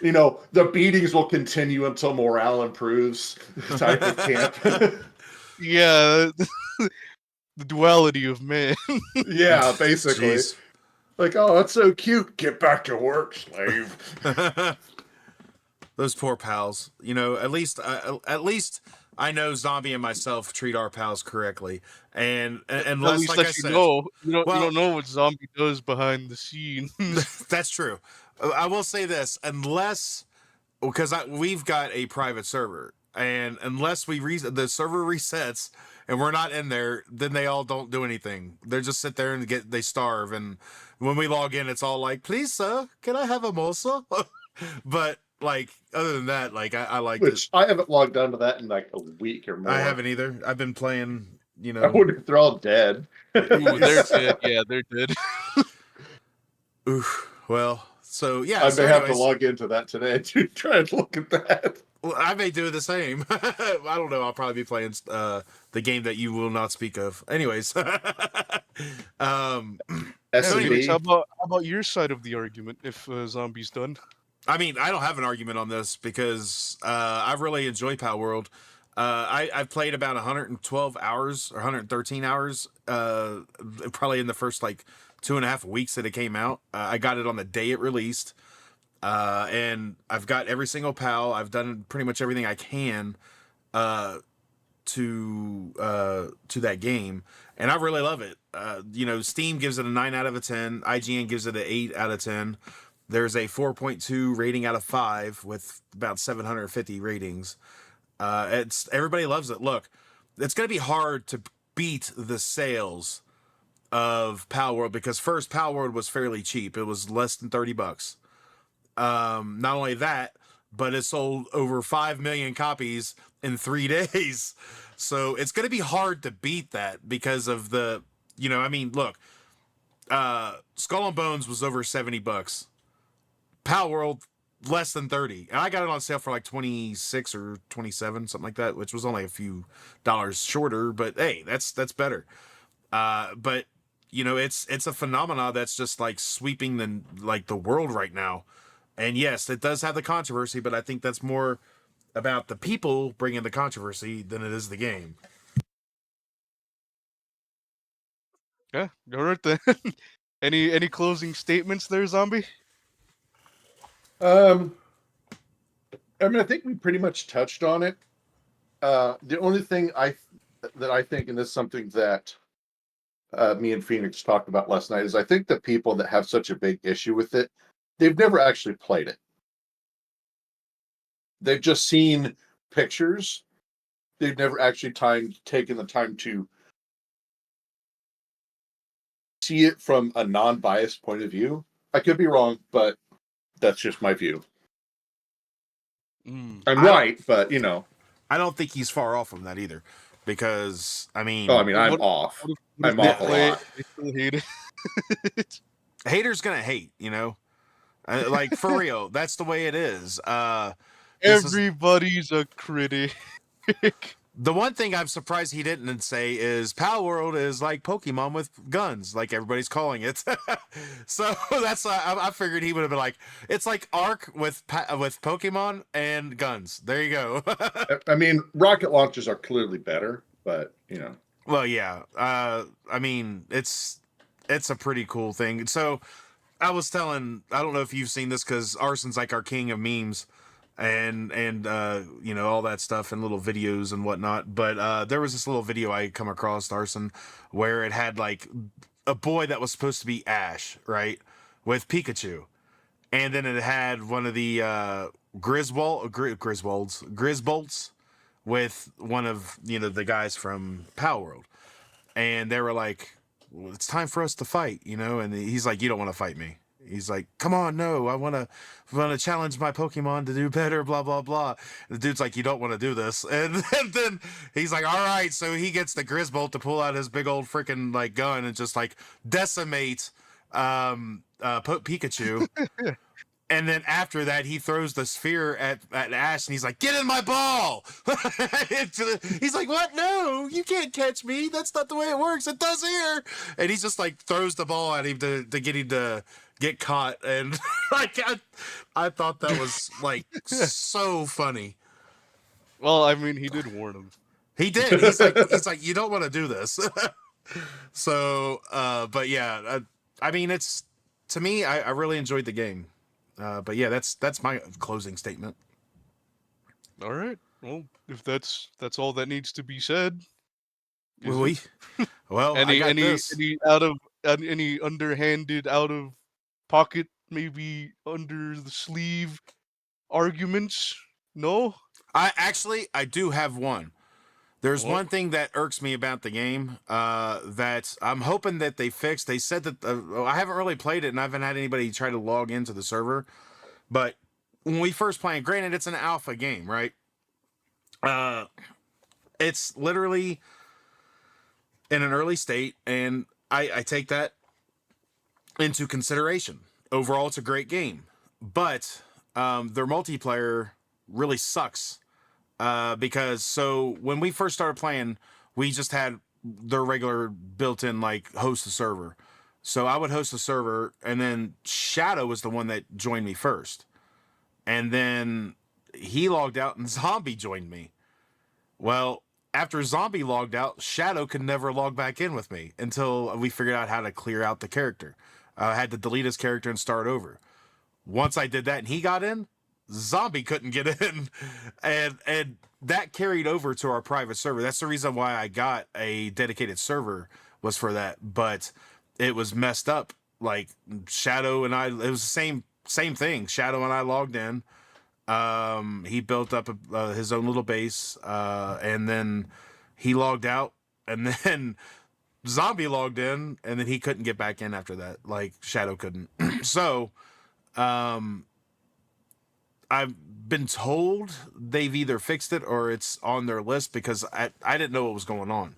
the beatings will continue until morale improves type of camp. Yeah, the duality of man. Yeah, basically. Jeez. Like, oh, that's so cute. Get back to work, slave. Those poor pals. At least I know Zombie and myself treat our pals correctly, and At unless, least like that I you said, know. You well, don't know what Zombie does behind the scenes. that's true. I will say this: unless because we've got a private server, and unless the server resets and we're not in there, then they all don't do anything. They just sit there and they starve, and when we log in, it's all like, "Please, sir, can I have a morsel?" But like other than that, like I liked it. Which I haven't logged onto that in like a week or I more. haven't either. I've been playing, I wonder if they're all dead. Ooh, they're dead. Yeah, they're dead. oof. Well, so yeah. I So, may have to anyways, log into that today to try and look at that. well, I may do the same. I don't know. I'll probably be playing the game that you will not speak of. Anyways, um, Yeah, so Felix, anyway, SMB. how about your side of the argument? If Zombie's done, I mean, I don't have an argument on this because I really enjoy Palworld. I've played about 112 hours or 113 hours, probably in the first like 2.5 weeks that it came out. I got it on the day it released. And I've got every single pal. I've done pretty much everything I can to that game, and I really love it. Steam gives it a 9 out of 10. IGN gives it an 8 out of 10. There's a 4.2 rating out of 5 with about 750 ratings. It's everybody loves it. Look, it's gonna be hard to beat the sales of Palworld because first Palworld was fairly cheap. It was less than $30. Not only that, but it sold over 5 million copies in 3 days. So it's going to be hard to beat that because of look, Skull and Bones was over $70. Palworld less than 30. And I got it on sale for like 26 or 27, something like that, which was only a few dollars shorter, but hey, that's better. But it's a phenomena that's just like sweeping the world right now. And yes, it does have the controversy, but I think that's more about the people bringing the controversy than it is the game. yeah, all right then. Any closing statements there, Zombie? Um, I mean, I think we pretty much touched on it. The only thing that I think, and this is something that me and Phoenix talked about last night, is I think the people that have such a big issue with it, they've never actually played it. they've just seen pictures. They've never actually taken the time to see it from a non-biased point of view. I could be wrong, but that's just my view. I'm right, but I don't think he's far off from that either, because I mean, I'm What- off. what if I'm they off a play lot. They still hate it. haters gonna hate, like for real. That's the way it is. This is Everybody's a critic. the one thing I'm surprised he didn't say is Palworld is like Pokemon with guns, like everybody's calling it. So that's why I figured he would have been like, it's like Ark with Pokemon and guns. There you go. I mean, rocket launches are clearly better, but Well, yeah. I mean, it's a pretty cool thing. So I was telling, I don't know if you've seen this, because Arson's like our king of memes and all that stuff and little videos and whatnot. But there was this little video I come across, Arson, where it had like a boy that was supposed to be Ash, right, with Pikachu, and then it had one of the Grisbolts with one of the guys from Palworld, and they were like, well, it's time for us to fight, and he's like, you don't want to fight me. He's like, come on, no, I want to challenge my Pokemon to do better, blah, blah, blah. The dude's like, you don't want to do this. And then he's like, all right. So he gets the Grisbolt to pull out his big old freaking like gun and just like decimate Pikachu. And then after that, he throws the sphere at Ash, and he's like, get in my ball! He's like, what? No, you can't catch me. That's not the way it works. It does here. And he's just like throws the ball at him to get him to get caught. And like, I thought that was like so funny. Well, I mean, he did warn him. He did. He's like, you don't want to do this. So, but yeah, I mean, to me, I really enjoyed the game. But yeah, that's my closing statement. All right. Well, if that's all that needs to be said. Well, Any I got this. any underhanded, out of pocket, maybe under the sleeve arguments? No. I do have one. There's What? one thing that irks me about the game that I'm hoping that they fix. They said that I haven't really played it, and I haven't had anybody try to log into the server. But when we first played, granted, it's an alpha game, right? It's literally in an early state, and I take that into consideration. Overall, it's a great game, but their multiplayer really sucks. Because so when we first started playing, we just had their regular built-in like host a server. So I would host a server, and then Shadow was the one that joined me first. And then he logged out, and Zhombi joined me. Well, after Zhombi logged out, Shadow could never log back in with me until we figured out how to clear out the character. I had to delete his character and start over. Once I did that and he got in, Zhombi couldn't get in, and that carried over to our private server. That's the reason why I got a dedicated server, was for that. But it was messed up. Like Shadow and I, it was the same thing. Shadow and I logged in. He built up his own little base, and then he logged out, and then Zhombi logged in, and then he couldn't get back in after that. Like Shadow couldn't. So, I've been told they've either fixed it or it's on their list, because I didn't know what was going on.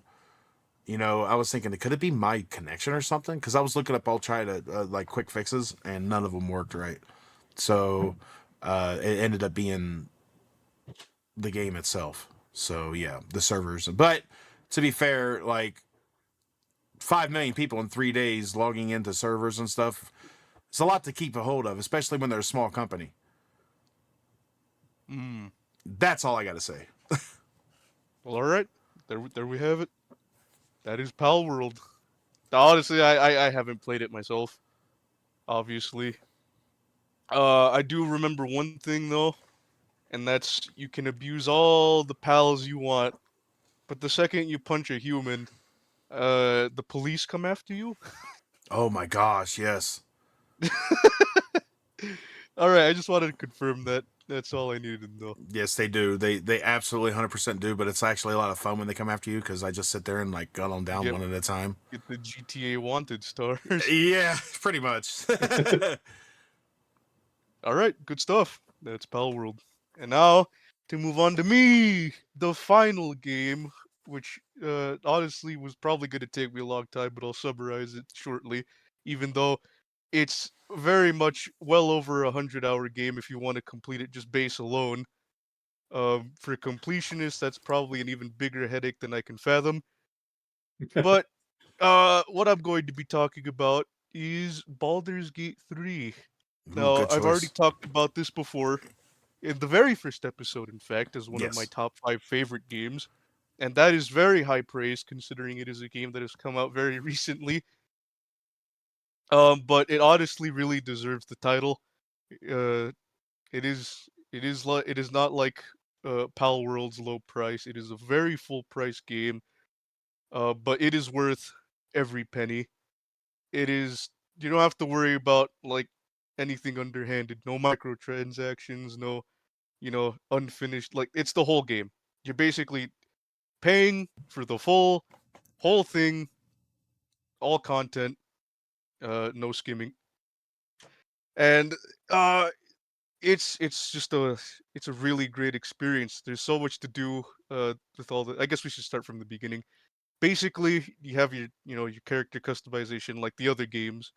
I was thinking, could it be my connection or something? Because I was looking up, I'll try to like quick fixes, and none of them worked right. So it ended up being the game itself. So yeah, the servers. But to be fair, like 5 million people in 3 days logging into servers and stuff, it's a lot to keep a hold of, especially when they're a small company. That's all I got to say. Well, all right. There we have it. That is Palworld. Honestly, I haven't played it myself. Obviously. I do remember one thing though, and that's you can abuse all the pals you want, but the second you punch a human, the police come after you. Oh my gosh, yes. All right, I just wanted to confirm that. That's all I needed to know. Yes, they do. They absolutely 100% do. But it's actually a lot of fun when they come after you because I just sit there and like gun them down Get one at a time. get the GTA wanted stars. Yeah, pretty much. All right, good stuff. That's Palworld. And now to move on to me, the final game, which honestly was probably going to take me a long time, but I'll summarize it shortly. Even though it's very much well over 100-hour game if you want to complete it just base alone. For completionists, that's probably an even bigger headache than I can fathom. But what I'm going to be talking about is Baldur's Gate 3. Ooh, Now, good I've already choice. talked about this before in the very first episode, in fact, as one of my Yes. top 5 favorite games. And that is very high praise considering it is a game that has come out very recently. But it honestly really deserves the title. Uh, it is not like Palworld's low price. It is a very full price game. But it is worth every penny. It is you don't have to worry about like anything underhanded. No microtransactions, no unfinished. Like it's the whole game. You're basically paying for the whole thing, all content, no skimming, and uh, it's just it's a really great experience. There's so much to do with all the. I guess we should start from the beginning. Basically, you have your character customization like the other games.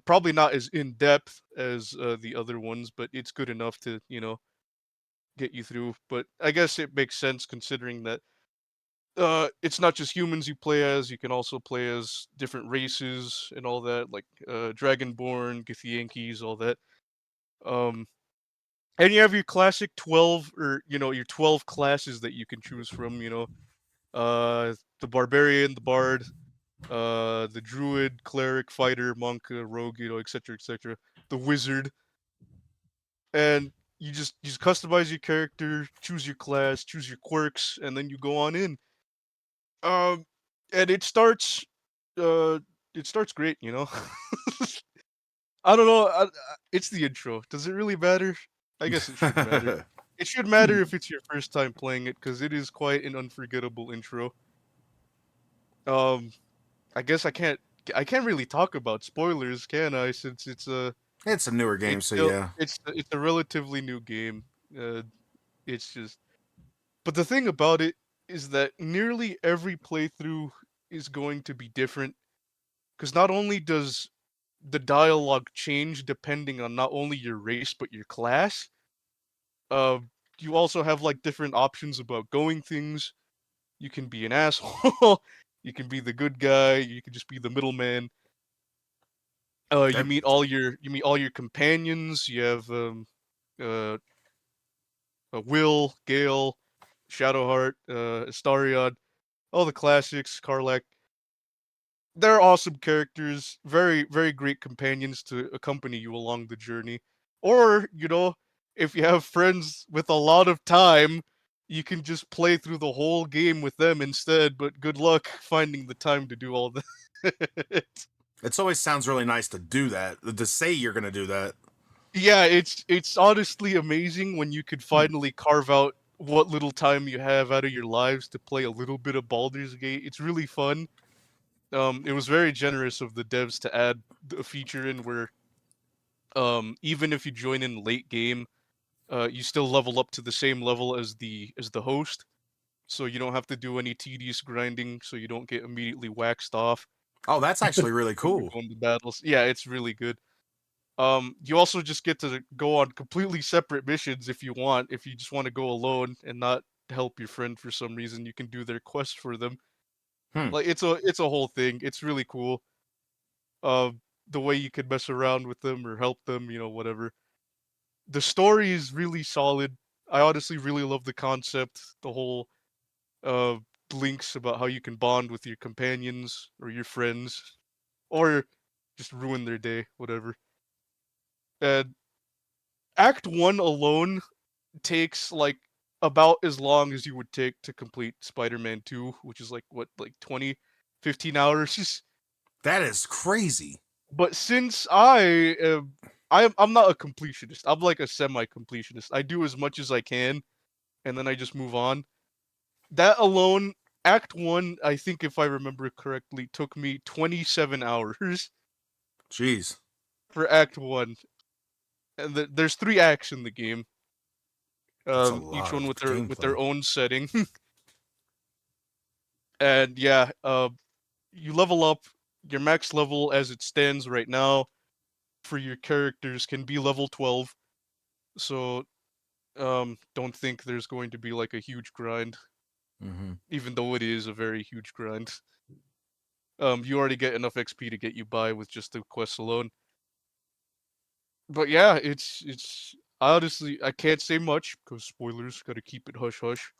Probably not as in depth as the other ones, but it's good enough to get you through. But I guess it makes sense considering that it's not just humans you play as. You can also play as different races and all that, like Dragonborn, Githyanki, all that. Um, and you have your classic 12, or your 12 classes that you can choose from. The barbarian, the bard, the druid, cleric, fighter, monk, rogue, etc., etc. The wizard, and you just customize your character, choose your class, choose your quirks, and then you go on in. Um, and uh, it starts great. I don't know. It's the intro. Does it really matter? I guess it should matter. It should matter if it's your first time playing it, because it is quite an unforgettable intro. Um, I guess I can't really talk about spoilers, can I? Since It's a newer game, it's so still yeah. it's a relatively new game. It's just, but the thing about it is that nearly every playthrough is going to be different, because not only does the dialogue change depending on not only your race but your class. Uh, you also have like different options about going things. You can be an asshole. You can be the good guy. You can just be the middleman. You That meet all your companions. You have uh, Will, Gale, Shadowheart, Astarion, all the classics. Karlach. They're awesome characters. Very very great companions to accompany you along the journey. Or if you have friends with a lot of time, you can just play through the whole game with them instead. But good luck finding the time to do all that. It's always sounds really nice to do that. To say you're gonna do that. Yeah, it's honestly amazing when you could finally carve out what little time you have out of your lives to play a little bit of Baldur's Gate. It's really fun. It was very generous of the devs to add a feature in where even if you join in late game, you still level up to the same level as the host, so you don't have to do any tedious grinding, so you don't get immediately waxed off Oh, that's actually really when you're cool. going to battles. Yeah, it's really good. You also just get to go on completely separate missions if you want. If you just want to go alone and not help your friend for some reason, you can do their quest for them. Hmm. Like it's a whole thing. It's really cool. Uh, the way you can mess around with them or help them, whatever. The story is really solid. I honestly really love the concept, the whole uh links about how you can bond with your companions or your friends, or just ruin their day, whatever. And Act 1 alone takes like about as long as you would take to complete Spider-Man 2, which is like what, like 20, 15 hours. That is crazy. But since I am I'm not a completionist. I'm like a semi-completionist. I do as much as I can, and then I just move on. That alone, Act 1, I think if I remember correctly, took me 27 hours Jeez, for Act 1. And there's 3 acts in the game. that's a Each lot one of with their gameplay. own setting. And yeah, you level up. Your max level as it stands right now for your characters can be level 12. So don't think there's going to be like a huge grind, Hmm. even though it is a very huge grind. You already get enough XP to get you by with just the quests alone. But yeah, it's honestly I can't say much because spoilers. Got to keep it hush hush.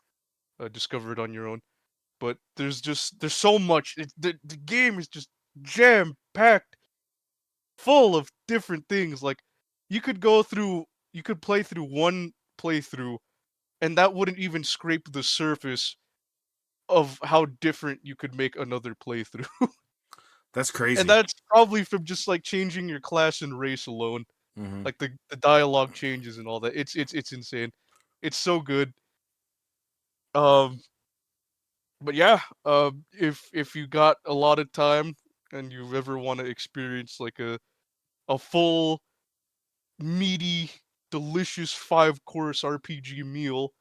Discover it on your own. But there's so much. The game is just jam packed, full of different things. Like you could play through one playthrough, and that wouldn't even scrape the surface of how different you could make another playthrough. That's And crazy. that's probably from just like changing your class and race alone. Hmm. Like the dialogue changes and all that. It's insane. It's so good. Um but yeah, if you got a lot of time and you ever want to experience like a full meaty delicious 5-course RPG meal,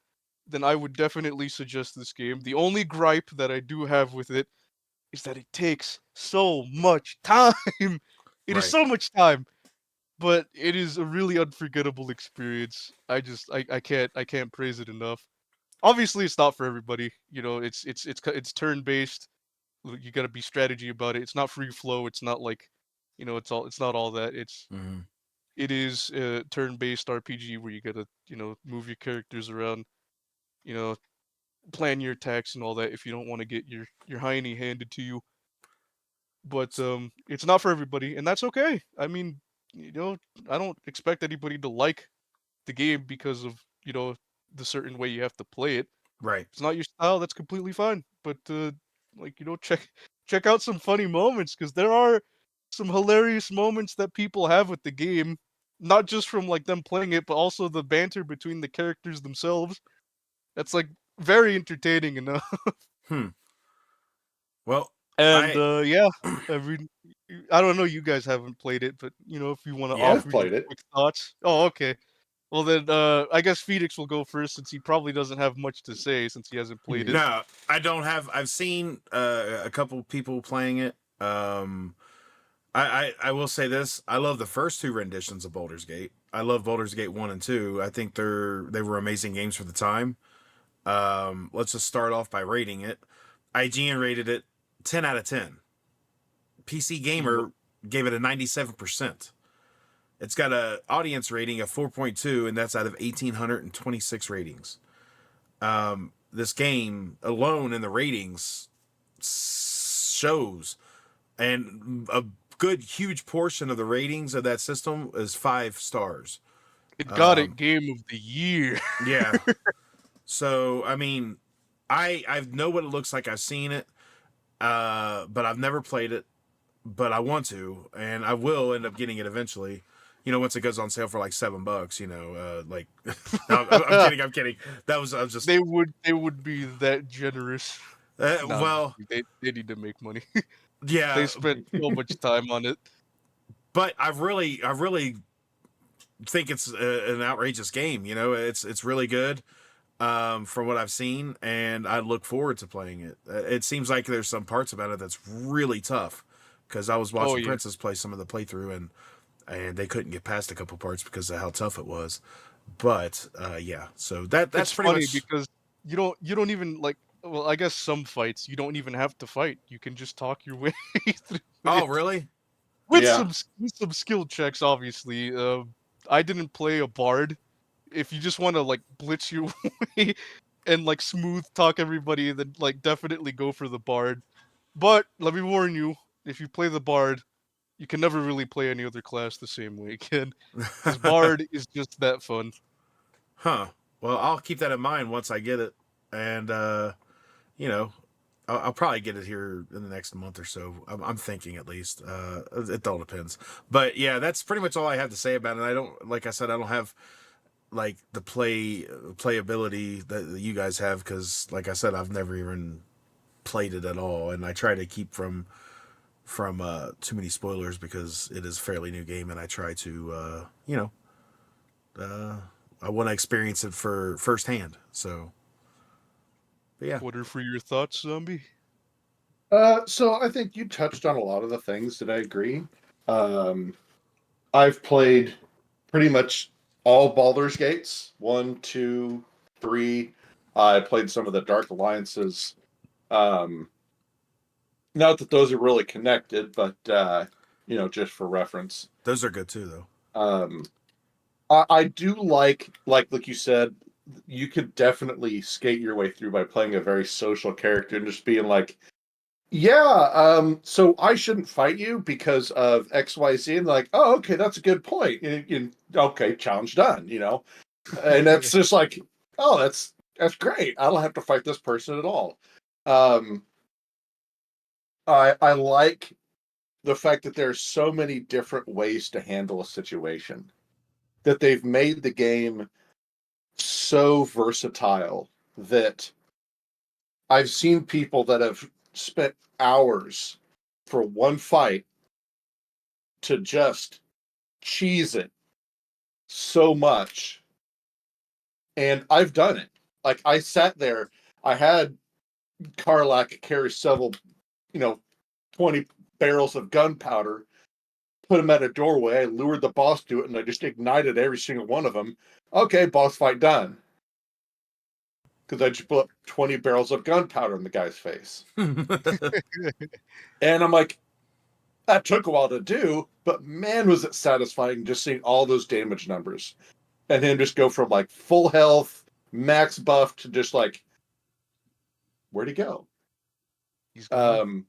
then I would definitely suggest this game. The only gripe that I do have with it is that it takes so much time. It is Right. so much time, but it is a really unforgettable experience. I can't praise it enough. Obviously, it's not for everybody. You know, it's turn based. You got to be strategy about it. It's not free flow. It's not like, it's not all that. Hmm. It is a turn based RPG where you gotta move your characters around. You know, plan your attacks and all that if you don't want to get your hiney handed to you. But it's not for everybody, and that's okay. I mean, I don't expect anybody to like the game because of the certain way you have to play it. Right. If it's not your style, that's completely fine. But like check out some funny moments because there are some hilarious moments that people have with the game, not just from like them playing it, but also the banter between the characters themselves. That's like very entertaining enough. Hmm. Well, And I yeah, I mean, I don't know. You guys haven't played it, but if you want to yeah. I've offer your played it. quick thoughts. Oh, okay. Well then, I guess Phoenix will go first since he probably doesn't have much to say since he hasn't played it. No, I don't have. I've seen a couple people playing it. I will say this: I love the first 2 renditions of Baldur's Gate. I love Baldur's Gate 1 and 2. I think they were amazing games for the time. Let's just start off by rating it. IGN rated it 10 out of 10. PC Yep. Gamer gave it a 97%. It's got a audience rating of 4.2, and that's out of 1,826 ratings. This game alone in the ratings shows, and a good huge portion of the ratings of that system is 5 stars. It got it Game of the Year. Yeah. So I mean, I know what it looks like. I've seen it, but I've never played it. But I want to, and I will end up getting it eventually. Once it goes on sale for like $7. Like no, I'm kidding. I'm kidding. I was just They would be that generous. No, well, they need to make money. They yeah. spent so much time on it. But I really think it's an outrageous game. It's really good. From what I've seen, and I look forward to playing it. It seems like there's some parts about it that's really tough because I was Oh watching yeah, Princess play some of the playthrough, and they couldn't get past a couple parts because of how tough it was. But yeah, so that's it's pretty funny much. because you don't even like. Well, I guess some fights you don't even have to fight. You can just talk your way through Oh, it really? with Yeah. some skill checks. Obviously, I didn't play a bard. If you just want to like blitz your way and like smooth talk everybody, then like definitely go for the bard. But let me warn you, if you play the bard, you can never really play any other class the same way again, because bard is just that fun. Huh. Well, I'll keep that in mind once I get it, and you know, I'll probably get it here in the next month or so. I'm thinking at least. It all depends. But yeah, that's pretty much all I have to say about it. I don't, like I said, I don't have like the playability that you guys have because, like I said, I've never even played it at all, and I try to keep from too many spoilers because it is a fairly new game, and I try to I want to experience it for firsthand. So, but yeah, What are for your thoughts, Zombie? So I think you touched on a lot of the things that I agree. Um, I've played pretty much all Baldur's Gates, 1, 2, 3. I played some of the Dark Alliances. Um, Not that those are really connected, but just for reference. those are good too, though. Um, I do like you said, you could definitely skate your way through by playing a very social character and just being like, yeah, so I shouldn't fight you because of XYZ. And like, oh, okay, that's a good point. Okay, challenge done, And that's just like, oh, that's great. I don't have to fight this person at all. Um, I like the fact that there's so many different ways to handle a situation, that they've made the game so versatile that I've seen people that have spent hours for one fight to just cheese it so much. And I've done it. Like I sat there, I had Karlak carry several, 20 barrels of gunpowder, put them at a doorway, I lured the boss to it, and I just ignited every single one of them. Okay, boss fight done. Because I just put 20 barrels of gunpowder in the guy's face. And I'm like, that took a while to do, but man, was it satisfying just seeing all those damage numbers. And then just go from like full health, max buff to just like, where'd he go? He's gone.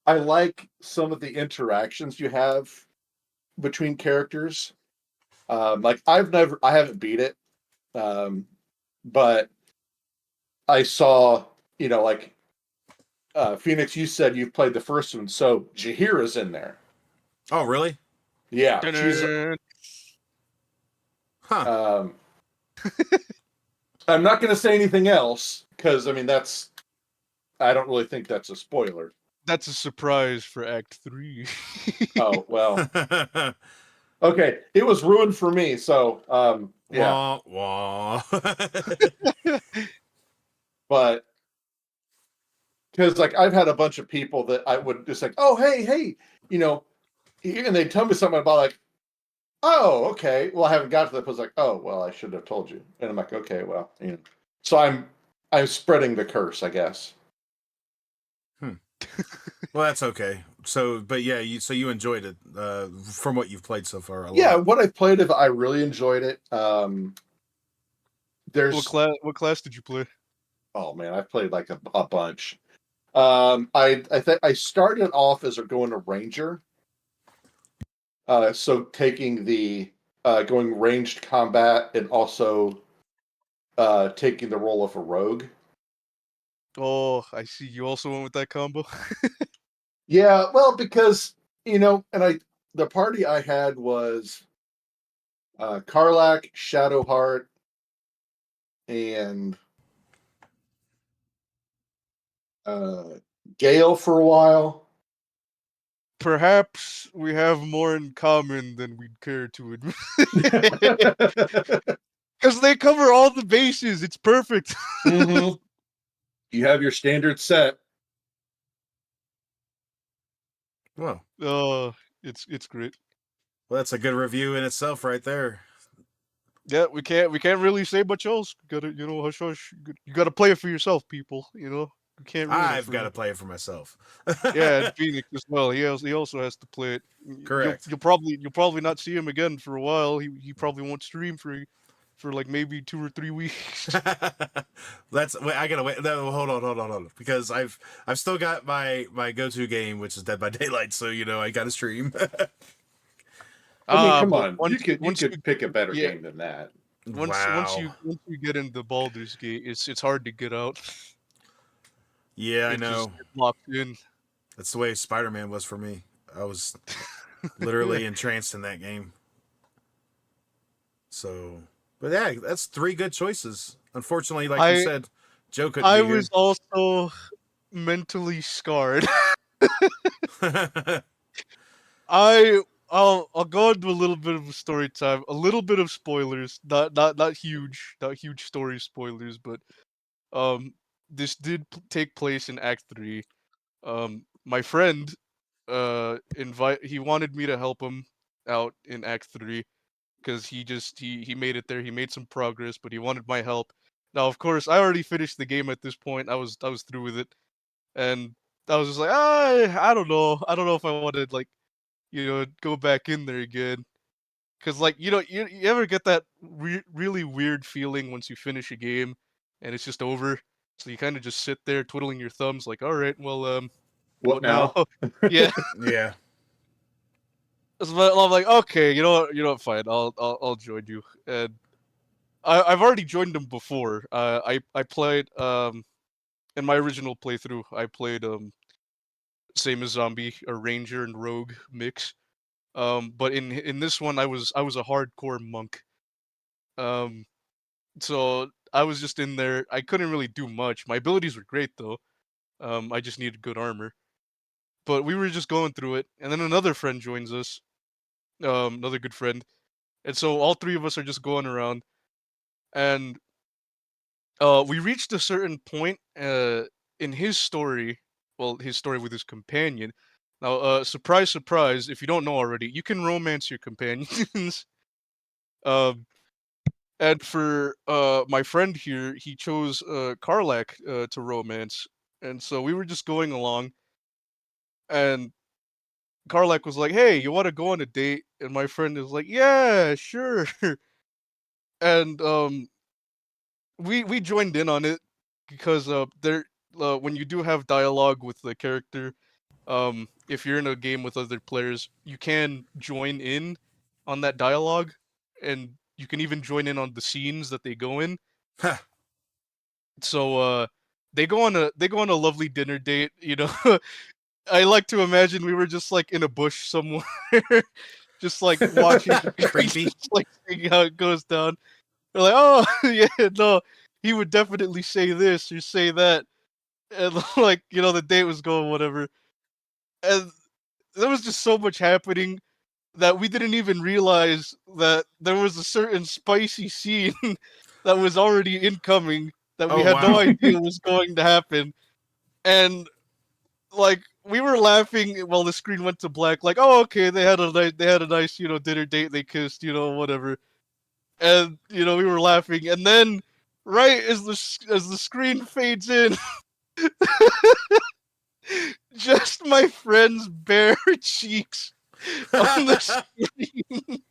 I like some of the interactions you have between characters. Like I haven't beat it, but I saw, like Phoenix, you said you've played the first one, so Jahira's in there. Oh, really? Yeah, she's. Huh. I'm not going to say anything else because I mean I don't really think that's a spoiler. That's a surprise for Act 3. Oh well. Okay, it was ruined for me. So yeah, Wah, wah. but because like I've had a bunch of people that I would just like, oh hey, and they tell me something about like, oh okay, well I haven't got to that. I was like, oh well, I should have told you, and I'm like, okay, well, so I'm spreading the curse, I guess. Well, that's okay. So, but yeah, you enjoyed it from what you've played so far. Yeah, what I've played of, I really enjoyed it. There's What class did you play? Oh man, I've played like a bunch. I think I started off as going a ranger. So taking the going ranged combat and also taking the role of a rogue. Oh, I see. You also went with that combo? Yeah, well, because and the party I had was Karlak, Shadowheart, and Gale for a while. Perhaps we have more in common than we'd care to admit. Because they cover all the bases. It's perfect. Mm-hmm. You have your standard set. Well, It's great. well, that's a good review in itself, right there. Yeah, we can't really say much else. Gotta hush hush. You gotta play it for yourself, people. You can't ruin it I've for got you. to play it for myself. Yeah, and Phoenix as well. He also has to play it. Correct. You'll probably not see him again for a while. He probably won't stream for like maybe 2 or 3 weeks. I gotta wait. No, hold on, because I've still got my go-to game, which is Dead by Daylight. So I got to stream. I mean, come But on, you could pick a better yeah, game than that. once Wow. you get into Baldur's Gate, it's hard to get out. Yeah, I and just know. get locked in. That's the way Spider-Man was for me. I was literally entranced in that game. So, but yeah, that's 3 good choices. Unfortunately, like you I said, Joe couldn't I be here. was also mentally scarred. I'll go into a little bit of a story time, a little bit of spoilers, not huge story spoilers, but um this did take place in Act 3. My friend he wanted me to help him out in Act 3 because he made it there, he made some progress, but he wanted my help. Now, of course, I already finished the game at this point. I was through with it, and I was just like, I don't know if I want to like go back in there again. Cause like you ever get that really weird feeling once you finish a game and it's just over, so you kind of just sit there twiddling your thumbs like, all right, well, What what now? now? Yeah. Yeah. So I'm like, okay, you know what, fine, I'll join you. And I've already joined them before. I played in my original playthrough, I played same as zombie, a ranger and rogue mix. But in this one, I was a hardcore monk. Um, so I was just in there. I couldn't really do much. My abilities were great though. I just needed good armor. But we were just going through it, and then another friend joins us. Another good friend, and so all 3 of us are just going around, and we reached a certain point in his story. Well, his story with his companion. Now, surprise, surprise! If you don't know already, you can romance your companions. um, And for my friend here, he chose Karlak to romance, and so we were just going along, and Karlak was like, "Hey, you want to go on a date?" And my friend is like, "Yeah, sure." And we joined in on it because when you do have dialogue with the character, if you're in a game with other players, you can join in on that dialogue, and you can even join in on the scenes that they go in. Huh. So they go on a lovely dinner date, you know. I like to imagine we were just like in a bush somewhere, just like watching Creepy. just like seeing how it goes down. They're like, oh yeah, no, he would definitely say this or say that, and like the date was going whatever, and there was just so much happening that we didn't even realize that there was a certain spicy scene that was already incoming that we Oh had no wow. idea was going to happen. And like we were laughing while the screen went to black, like, oh okay, they had a nice, dinner date, they kissed, whatever. And we were laughing, and then right as the screen fades in, just my friend's bare cheeks on the screen.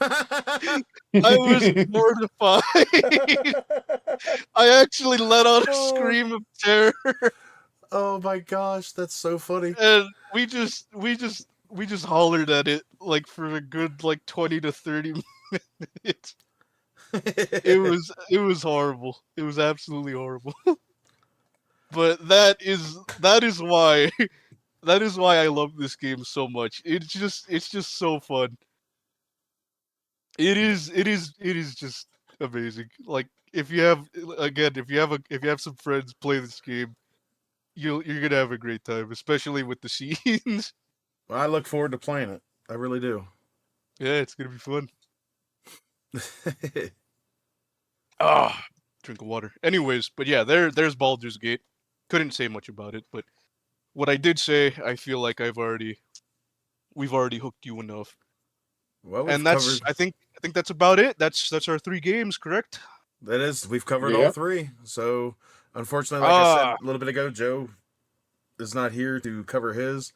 I was mortified. I actually let out a Oh, scream of terror, oh my gosh, that's so funny. and we just hollered at it like for a good like 20 to 30 minutes. It was horrible. It was absolutely horrible. But that is why that is why I love this game so much. It's just so fun. It is just amazing. Like if you have again, if you have some friends play this game, you're gonna have a great time, especially with the scenes. Well, I look forward to playing it. I really do. Yeah, it's gonna be fun. Ah, drink of water. Anyways, but yeah, there's Baldur's Gate. Couldn't say much about it, but what I did say, I feel like we've already hooked you enough. Well, we've And that's covered. I think that's about it. That's our 3 games, correct? That is, we've covered all Yep. 3. So, unfortunately, like I said Ah, a little bit ago, Joe is not here to cover his.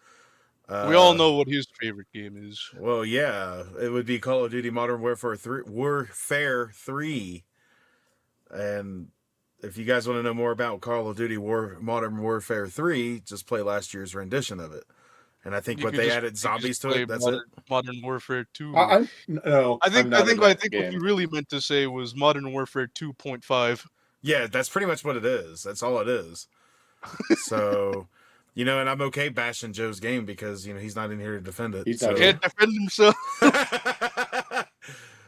we all Uh, know what his favorite game is. well, yeah, it would be Call of Duty Modern Warfare 3. Warfare 3. And if you guys want to know more about Call of Duty Modern Warfare 3, just play last year's rendition of it. And I think You what could they just added you could just zombies to play it. That's it. Modern Warfare 2. I'm no, I I'm think I not in think I that think what game. you really meant to say was Modern Warfare 2.5. Yeah, that's pretty much what it is. That's all it is. So, you know, and I'm okay bashing Joe's game because, you know, he's not in here to defend it. He's so. not Can't defend himself.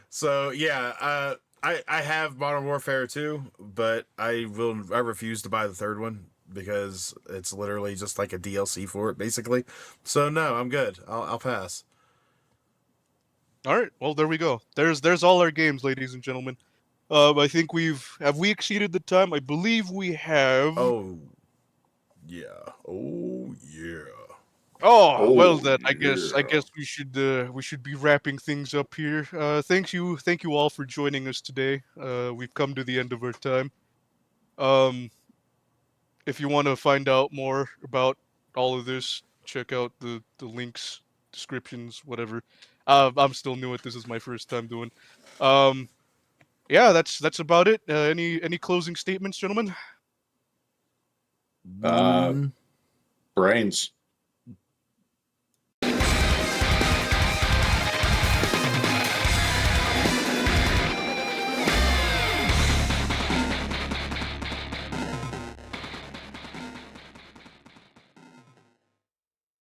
So yeah, I have Modern Warfare 2, but I refuse to buy the third one because it's literally just like a DLC for it, basically. So no, I'm good. I'll pass. All right. Well, there we go. There's all our games, ladies and gentlemen. I think have we exceeded the time? I believe we have. Oh yeah. Oh yeah. Oh, well Oh then, I yeah. guess we should be wrapping things up here. Thank you all for joining us today. We've come to the end of our time. Um, if you want to find out more about all of this, check out the links, descriptions, whatever. I'm still new at this. Is my first time doing. Um, yeah, that's about it. Any closing statements, gentlemen? Uh, Mm, brains.